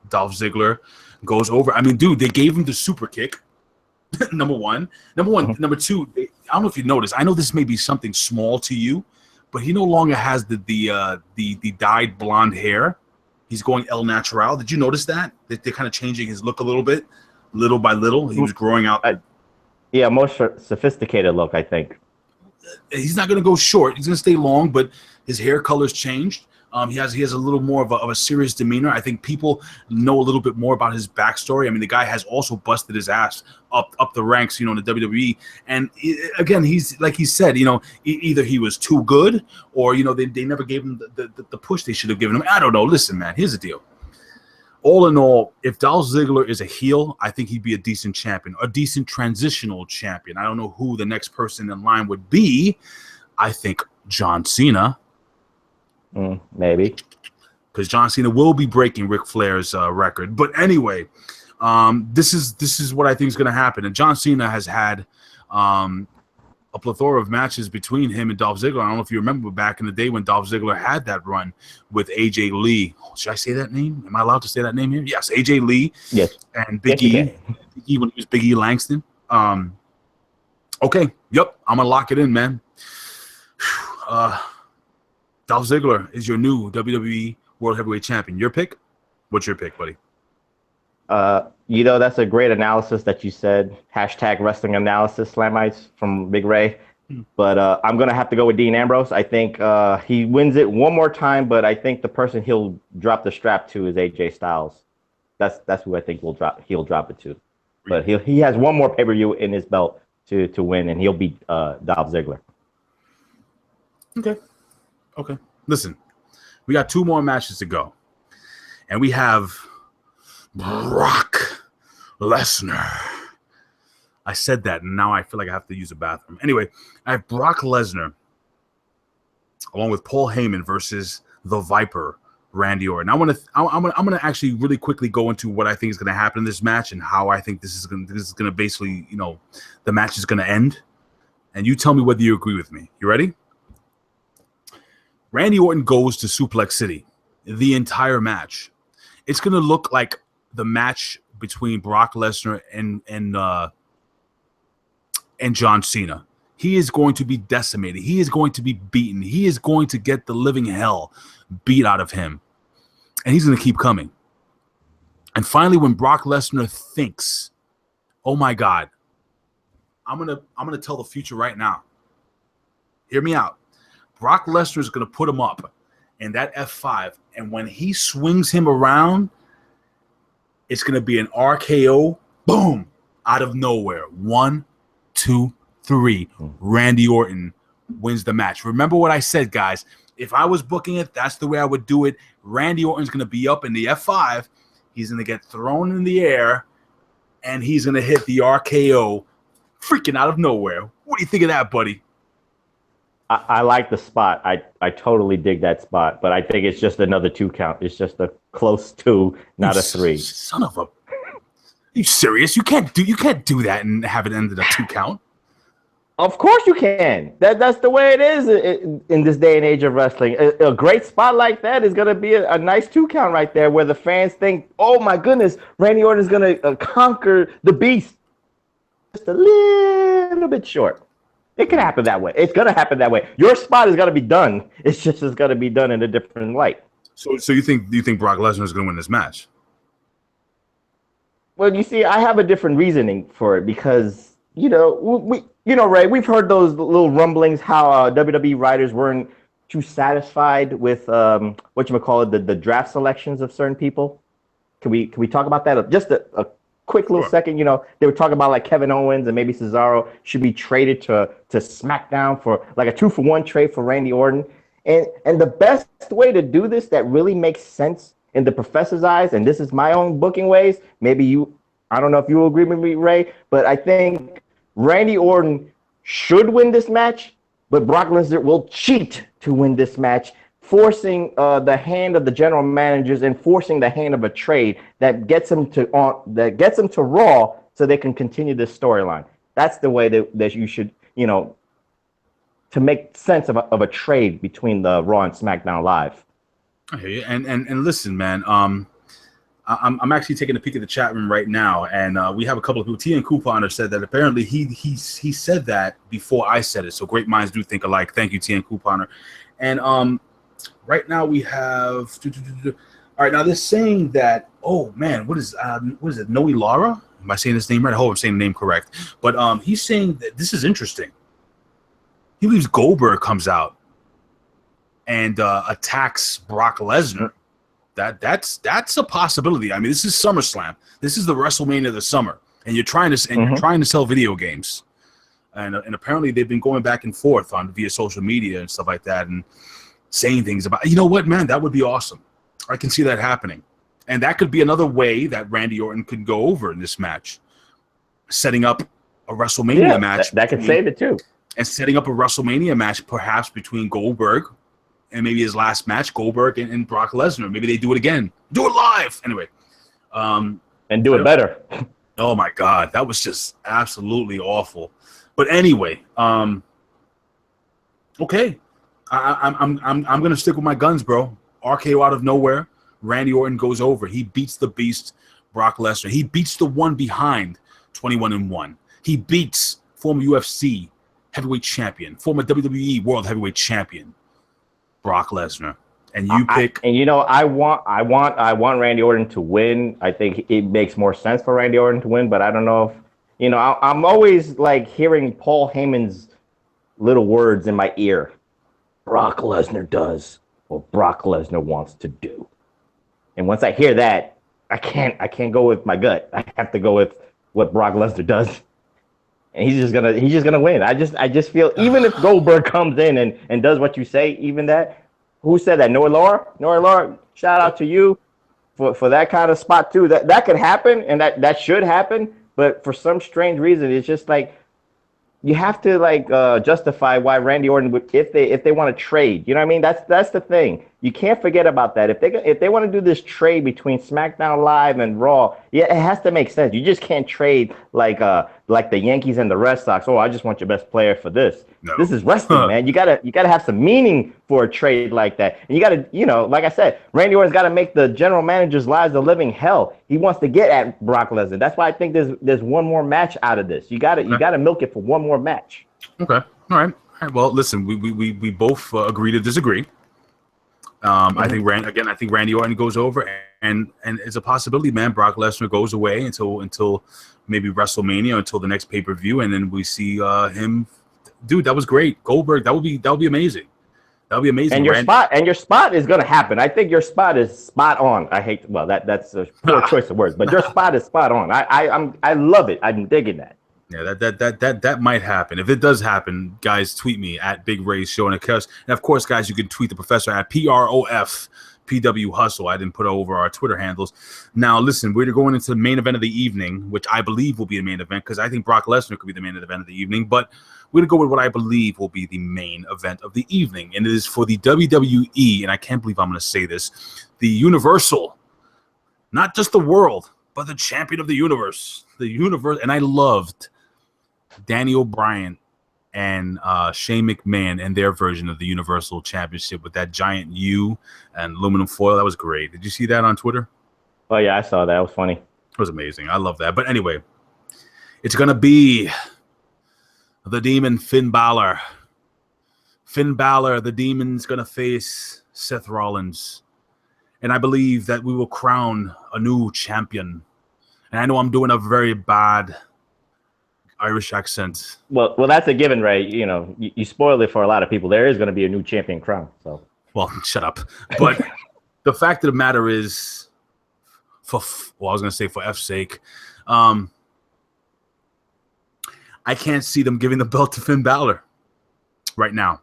Dolph Ziggler goes over. I mean, dude, they gave him the super kick. Number one. Number two. I don't know if you noticed. I know this may be something small to you, but he no longer has the dyed blonde hair. He's going El Natural. Did you notice that? They're kind of changing his look a little bit, little by little. He was growing out. Yeah, more sophisticated look, I think. He's not going to go short. He's going to stay long, but his hair color's changed. He has a little more of a serious demeanor. I think people know a little bit more about his backstory. I mean, the guy has also busted his ass up the ranks, you know, in the WWE. And again, he's like he said, you know, either he was too good or, you know, they never gave him the push they should have given him. I don't know. Listen, man, here's the deal. All in all, if Dolph Ziggler is a heel, I think he'd be a decent champion, a decent transitional champion. I don't know who the next person in line would be. I think John Cena. Maybe. Because John Cena will be breaking Ric Flair's record. But anyway, this is what I think is going to happen. And John Cena has had a plethora of matches between him and Dolph Ziggler. I don't know if you remember back in the day when Dolph Ziggler had that run with AJ Lee. Should I say that name? Am I allowed to say that name here? Yes, AJ Lee. Yes. And Big E. Big E when he was Big E Langston. Okay. Yep. I'm going to lock it in, man. Dolph Ziggler is your new WWE World Heavyweight Champion. Your pick? What's your pick, buddy? That's a great analysis that you said. # wrestling analysis, Slamites from Big Ray. But I'm going to have to go with Dean Ambrose. I think he wins it one more time, but I think the person he'll drop the strap to is AJ Styles. That's who I think he'll drop it to. But he has one more pay-per-view in his belt to win, and he'll beat Dolph Ziggler. Okay. Listen, we got 2 more matches to go. And we have Brock Lesnar. I said that, and now I feel like I have to use a bathroom. Anyway, I have Brock Lesnar along with Paul Heyman versus the Viper, Randy Orton. I'm gonna actually really quickly go into what I think is gonna happen in this match and how I think this is gonna basically, the match is gonna end. And you tell me whether you agree with me. You ready? Randy Orton goes to Suplex City the entire match. It's going to look like the match between Brock Lesnar and John Cena. He is going to be decimated. He is going to be beaten. He is going to get the living hell beat out of him. And he's going to keep coming. And finally, when Brock Lesnar thinks, oh my God, I'm gonna tell the future right now. Hear me out. Brock Lesnar is going to put him up in that F5, and when he swings him around, it's going to be an RKO, boom, out of nowhere. 1, 2, 3. Randy Orton wins the match. Remember what I said, guys. If I was booking it, that's the way I would do it. Randy Orton's going to be up in the F5. He's going to get thrown in the air, and he's going to hit the RKO freaking out of nowhere. What do you think of that, buddy? I like the spot. I totally dig that spot, but I think it's just another 2 count. It's just a close 2, not a 3. Son of a! Are you serious? You can't do that and have it end in a 2 count. Of course you can. That's the way it is in this day and age of wrestling. A great spot like that is going to be a nice 2 count right there, where the fans think, "Oh my goodness, Randy Orton is going to conquer the Beast." Just a little bit short. It can happen that way. It's going to happen that way. Your spot is going to be done. It's just going to be done in a different light. So you think Brock Lesnar is going to win this match? Well, you see, I have a different reasoning for it because, Ray, we've heard those little rumblings how WWE writers weren't too satisfied with the draft selections of certain people. Can we talk about that? Just a quick little second. They were talking about like Kevin Owens and maybe Cesaro should be traded to SmackDown for like a 2-for-1 trade for Randy Orton. And the best way to do this that really makes sense in the professor's eyes, and this is my own booking ways, I don't know if you agree with me, Ray, but I think Randy Orton should win this match, but Brock Lesnar will cheat to win this match, forcing the hand of the general managers and forcing the hand of a trade that gets him to Raw so they can continue this storyline. That's the way that you should, to make sense of a trade between the Raw and SmackDown Live. I hear you. And listen, man, I'm actually taking a peek at the chat room right now, and we have a couple of people. T and Couponer said that apparently he said that before I said it. So great minds do think alike. Thank you, T and Couponer. And right now we have. All right, now they're saying that. Oh man, what is it? Noe Lara? Am I saying his name right? I hope I'm saying the name correct. But he's saying that this is interesting. He believes Goldberg comes out and attacks Brock Lesnar. That's a possibility. I mean, this is SummerSlam. This is the WrestleMania of the summer, and you're trying to sell video games, and apparently they've been going back and forth via social media and stuff like that, and saying things about. You know what, man? That would be awesome. I can see that happening, and that could be another way that Randy Orton could go over in this match, setting up a WrestleMania match. That could save it too, and setting up a WrestleMania match perhaps between Goldberg. And maybe his last match, Goldberg and Brock Lesnar. Maybe they do it again. Do it live. Anyway. And do it better. Oh, my God. That was just absolutely awful. But anyway, okay, I'm gonna stick with my guns, bro. RKO out of nowhere. Randy Orton goes over. He beats the Beast, Brock Lesnar. He beats the one behind 21-1. He beats former UFC heavyweight champion, former WWE World Heavyweight Champion, Brock Lesnar. And you pick. I want Randy Orton to win. I think it makes more sense for Randy Orton to win, but I don't know if I'm always like hearing Paul Heyman's little words in my ear. Brock Lesnar does what Brock Lesnar wants to do. And once I hear that, I can't go with my gut. I have to go with what Brock Lesnar does. And he's just gonna win. I just feel, even if Goldberg comes in and does what you say, even that, who said that? Noah Laura, shout out to you for that kind of spot too. That could happen, and that should happen, but for some strange reason, it's just like you have to justify why Randy Orton would, if they want to trade. You know what I mean? That's the thing. You can't forget about that. If they want to do this trade between SmackDown Live and Raw, yeah, it has to make sense. You just can't trade like the Yankees and the Red Sox. Oh, I just want your best player for this. No. This is wrestling, man. You gotta have some meaning for a trade like that. And you gotta, like I said, Randy Orton's got to make the general manager's lives a living hell. He wants to get at Brock Lesnar. That's why I think there's one more match out of this. You gotta milk it for one more match. Okay. All right. Well, listen, we both agree to disagree. I think Randy Orton goes over, and it's a possibility, man. Brock Lesnar goes away until maybe WrestleMania, until the next pay-per-view, and then we see him. Dude, that was great. Goldberg, that would be amazing. That would be amazing. And your spot is going to happen. I think your spot is spot on. That's a poor choice of words, but your spot is spot on. I love it. I'm digging that. Yeah, that might happen. If it does happen, guys, tweet me at Big Ray's Show. And of course, guys, you can tweet the professor at PROFPW Hustle. I didn't put over our Twitter handles. Now, listen, we're going into the main event of the evening, which I believe will be the main event because I think Brock Lesnar could be the main event of the evening. But we're going to go with what I believe will be the main event of the evening. And it is for the WWE, and I can't believe I'm going to say this, the Universal, not just the world, but the champion of the universe. The universe. And I loved Danny O'Brien and Shane McMahon and their version of the Universal Championship with that giant U and aluminum foil. That was great. Did you see that on Twitter? Oh, yeah, I saw that. It was funny. It was amazing. I love that. But anyway, it's going to be the Demon Finn Balor. Finn Balor, the Demon's going to face Seth Rollins. And I believe that we will crown a new champion. And I know I'm doing a very bad Irish accent. Well, that's a given, Ray. You spoiled it for a lot of people. There is going to be a new champion crown. So, well, shut up. But the fact of the matter is, I was going to say for F's sake, I can't see them giving the belt to Finn Balor right now.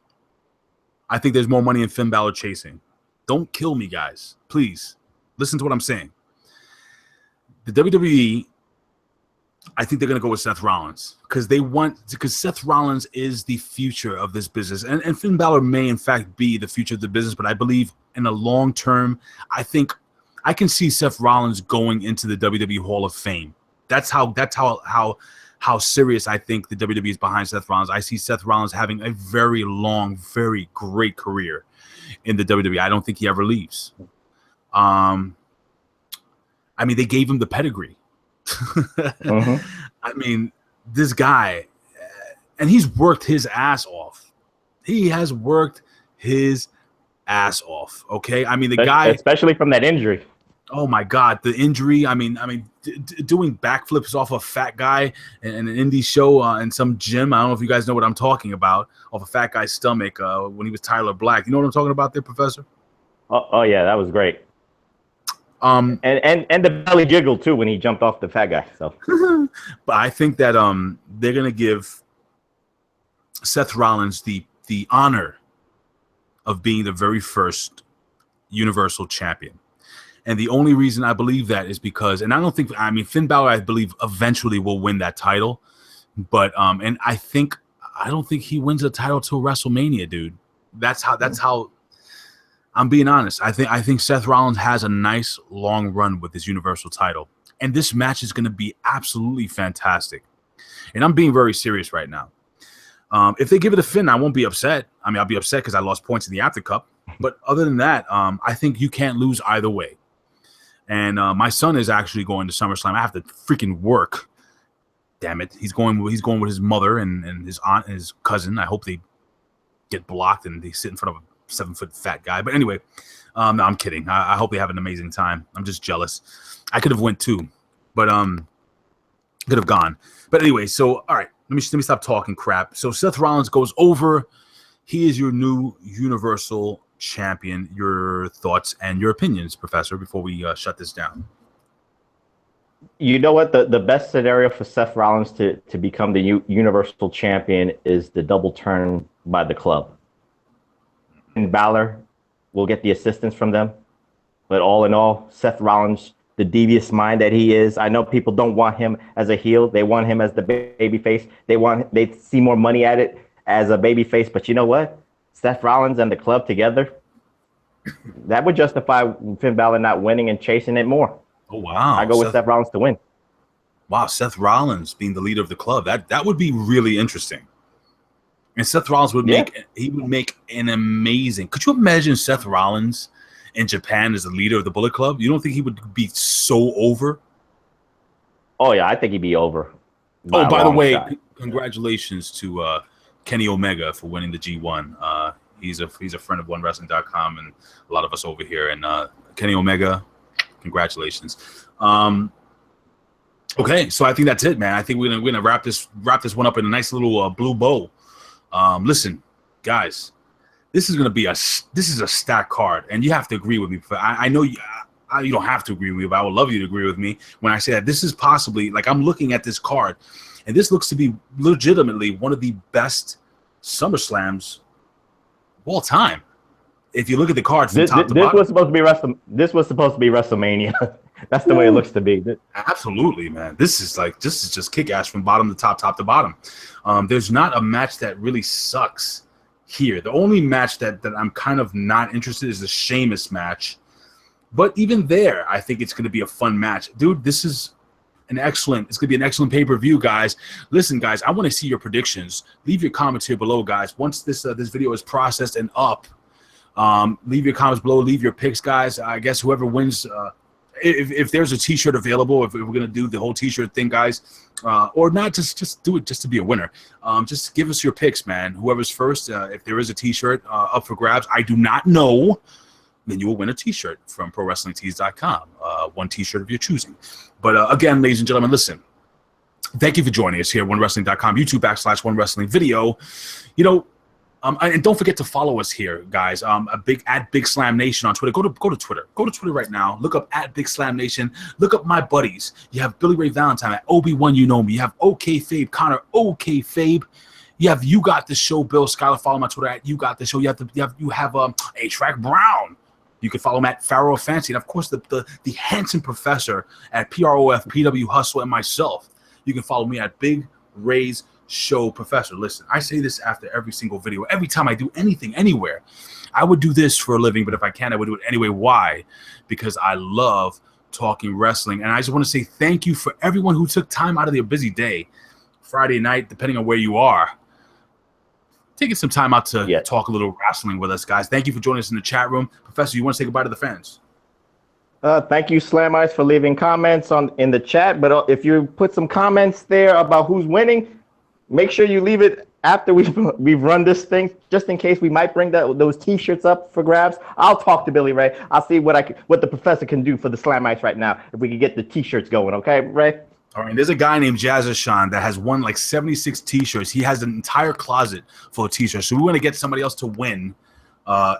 I think there's more money in Finn Balor chasing. Don't kill me, guys. Please listen to what I'm saying. The WWE, I think they're going to go with Seth Rollins because Seth Rollins is the future of this business. And Finn Balor may, in fact, be the future of the business, but I believe in the long term, I think I can see Seth Rollins going into the WWE Hall of Fame. That's how serious I think the WWE is behind Seth Rollins. I see Seth Rollins having a very long, very great career in the WWE. I don't think he ever leaves. I mean, they gave him the pedigree. Mm-hmm. I mean, this guy, and he's worked his ass off. He has worked his ass off. Okay, I mean, the guy, especially from that injury. Oh my God, the injury! I mean, doing backflips off a fat guy in an indie show in some gym. I don't know if you guys know what I'm talking about. Off a fat guy's stomach when he was Tyler Black. You know what I'm talking about, there, Professor? Oh yeah, that was great. And the belly jiggle too when he jumped off the fat guy. So, but I think that they're gonna give Seth Rollins the honor of being the very first Universal Champion. And the only reason I believe that is because, and Finn Balor, I believe, eventually will win that title. But and I don't think he wins the title till WrestleMania, dude. That's how I'm being honest. I think Seth Rollins has a nice long run with this Universal title. And this match is going to be absolutely fantastic. And I'm being very serious right now. If they give it a Finn, I won't be upset. I mean, I'll be upset because I lost points in the After Cup. But other than that, I think you can't lose either way. And my son is actually going to SummerSlam. I have to freaking work. Damn it. He's going with his mother and his aunt and his cousin. I hope they get blocked and they sit in front of a 7-foot fat guy. But anyway, no, I'm kidding. I hope they have an amazing time. I'm just jealous. I could have went too, but could have gone. But anyway, so all right, let me stop talking crap. So Seth Rollins goes over. He is your new Universal Champion. Your thoughts and your opinions, Professor, before we shut this down. You know what? The best scenario for Seth Rollins to become the Universal Champion is the double turn by the club. And Balor will get the assistance from them. But all in all, Seth Rollins, the devious mind that he is, I know people don't want him as a heel. They want him as the babyface. They see more money at it as a babyface. But you know what? Seth Rollins and the club together, that would justify Finn Balor not winning and chasing it more. Oh, wow. I go with Seth Rollins to win. Wow, Seth Rollins being the leader of the club. That would be really interesting. And Seth Rollins would make an amazing. Could you imagine Seth Rollins in Japan as the leader of the Bullet Club? You don't think he would be so over? Oh yeah, I think he'd be over. By the way, congratulations to Kenny Omega for winning the G1. He's a friend of OneWrestling.com and a lot of us over here. And Kenny Omega, congratulations. Okay, so I think that's it, man. I think we're gonna wrap this one up in a nice little blue bow. Listen, guys, this is a stacked card, and you have to agree with me. I know you don't have to agree with me, but I would love you to agree with me when I say that this is possibly, like, I'm looking at this card, and this looks to be legitimately one of the best SummerSlams of all time. If you look at the card from top to bottom, this was supposed to be WrestleMania. That's the way it looks to be. Absolutely, man. This is just kick-ass from bottom to top to bottom. There's not a match that really sucks here. The only match that I'm kind of not interested in is the Sheamus match. But even there, I think it's going to be a fun match. Dude, it's going to be an excellent pay-per-view, guys. Listen, guys, I want to see your predictions. Leave your comments here below, guys. Once this video is processed and up, leave your comments below. Leave your picks, guys. I guess whoever wins, if there's a T-shirt available, if we're going to do the whole T-shirt thing, guys, or not, just do it just to be a winner. Just give us your picks, man. Whoever's first, if there is a T-shirt up for grabs, I do not know, then you will win a T-shirt from ProWrestlingTees.com. One T-shirt of your choosing. But again, ladies and gentlemen, listen. Thank you for joining us here at OneWrestling.com, YouTube.com/OneWrestling video. You know, and don't forget to follow us here, guys. At Big Slam Nation on Twitter. Go to Twitter. Go to Twitter right now. Look up at Big Slam Nation. Look up my buddies. You have Billy Ray Valentine at Obi-Wan, you know me. You have OK Fabe, Connor OK Fabe. You have You Got This Show, Bill Skyler. Follow my Twitter at You Got This Show. You have A-Track Brown. You can follow him at Pharaoh Fancy, and of course the handsome professor at PROFPW Hustle, and myself. You can follow me at Big Ray's Show Professor. Listen, I say this after every single video. Every time I do anything, anywhere, I would do this for a living, but if I can, I would do it anyway. Why? Because I love talking wrestling. And I just want to say thank you for everyone who took time out of their busy day, Friday night, depending on where you are, taking some time out to talk a little wrestling with us, guys. Thank you for joining us in the chat room. Professor, you want to say goodbye to the fans? Thank you, Slamites, for leaving comments in the chat. But if you put some comments there about who's winning, make sure you leave it after we've run this thing, just in case we might bring those T-shirts up for grabs. I'll talk to Billy Ray. I'll see what the professor can do for the Slamites right now, if we can get the T-shirts going. Okay, Ray? All right, there's a guy named Jazzashan that has won like 76 T-shirts. He has an entire closet full of T-shirts. So we want to get somebody else to win.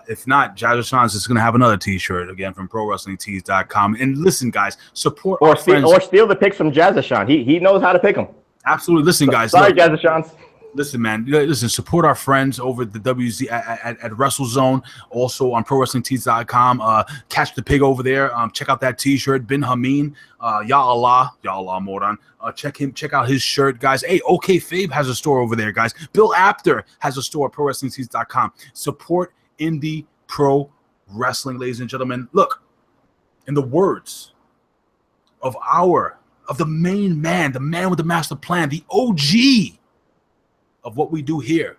If not, Jazzashan's just going to have another T-shirt, again, from ProWrestlingTees.com. And listen, guys, support our friends. Or steal the picks from Jazzashan. He knows how to pick them. Absolutely. Listen, guys. Sorry, Jazzashan. Listen, man. Listen, support our friends over at the WZ at WrestleZone, also on ProWrestlingTees.com. Catch the Pig over there. Check out that T-shirt. Bin Hameen, Ya Allah Moran. Check out his shirt, guys. Hey, OK Fabe has a store over there, guys. Bill Apter has a store at ProWrestlingTees.com. Support indie pro wrestling, ladies and gentlemen. Look, in the words of the main man, the man with the master plan, the OG, of what we do here.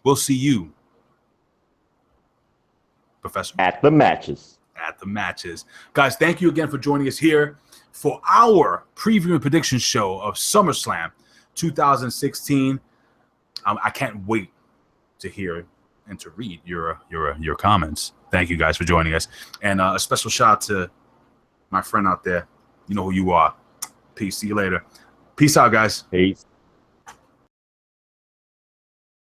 We'll see you, Professor. At the matches. At the matches. Guys, thank you again for joining us here for our preview and prediction show of SummerSlam 2016. I can't wait to hear and to read your comments. Thank you guys for joining us. And a special shout out to my friend out there. You know who you are. Peace. See you later. Peace out, guys. Peace.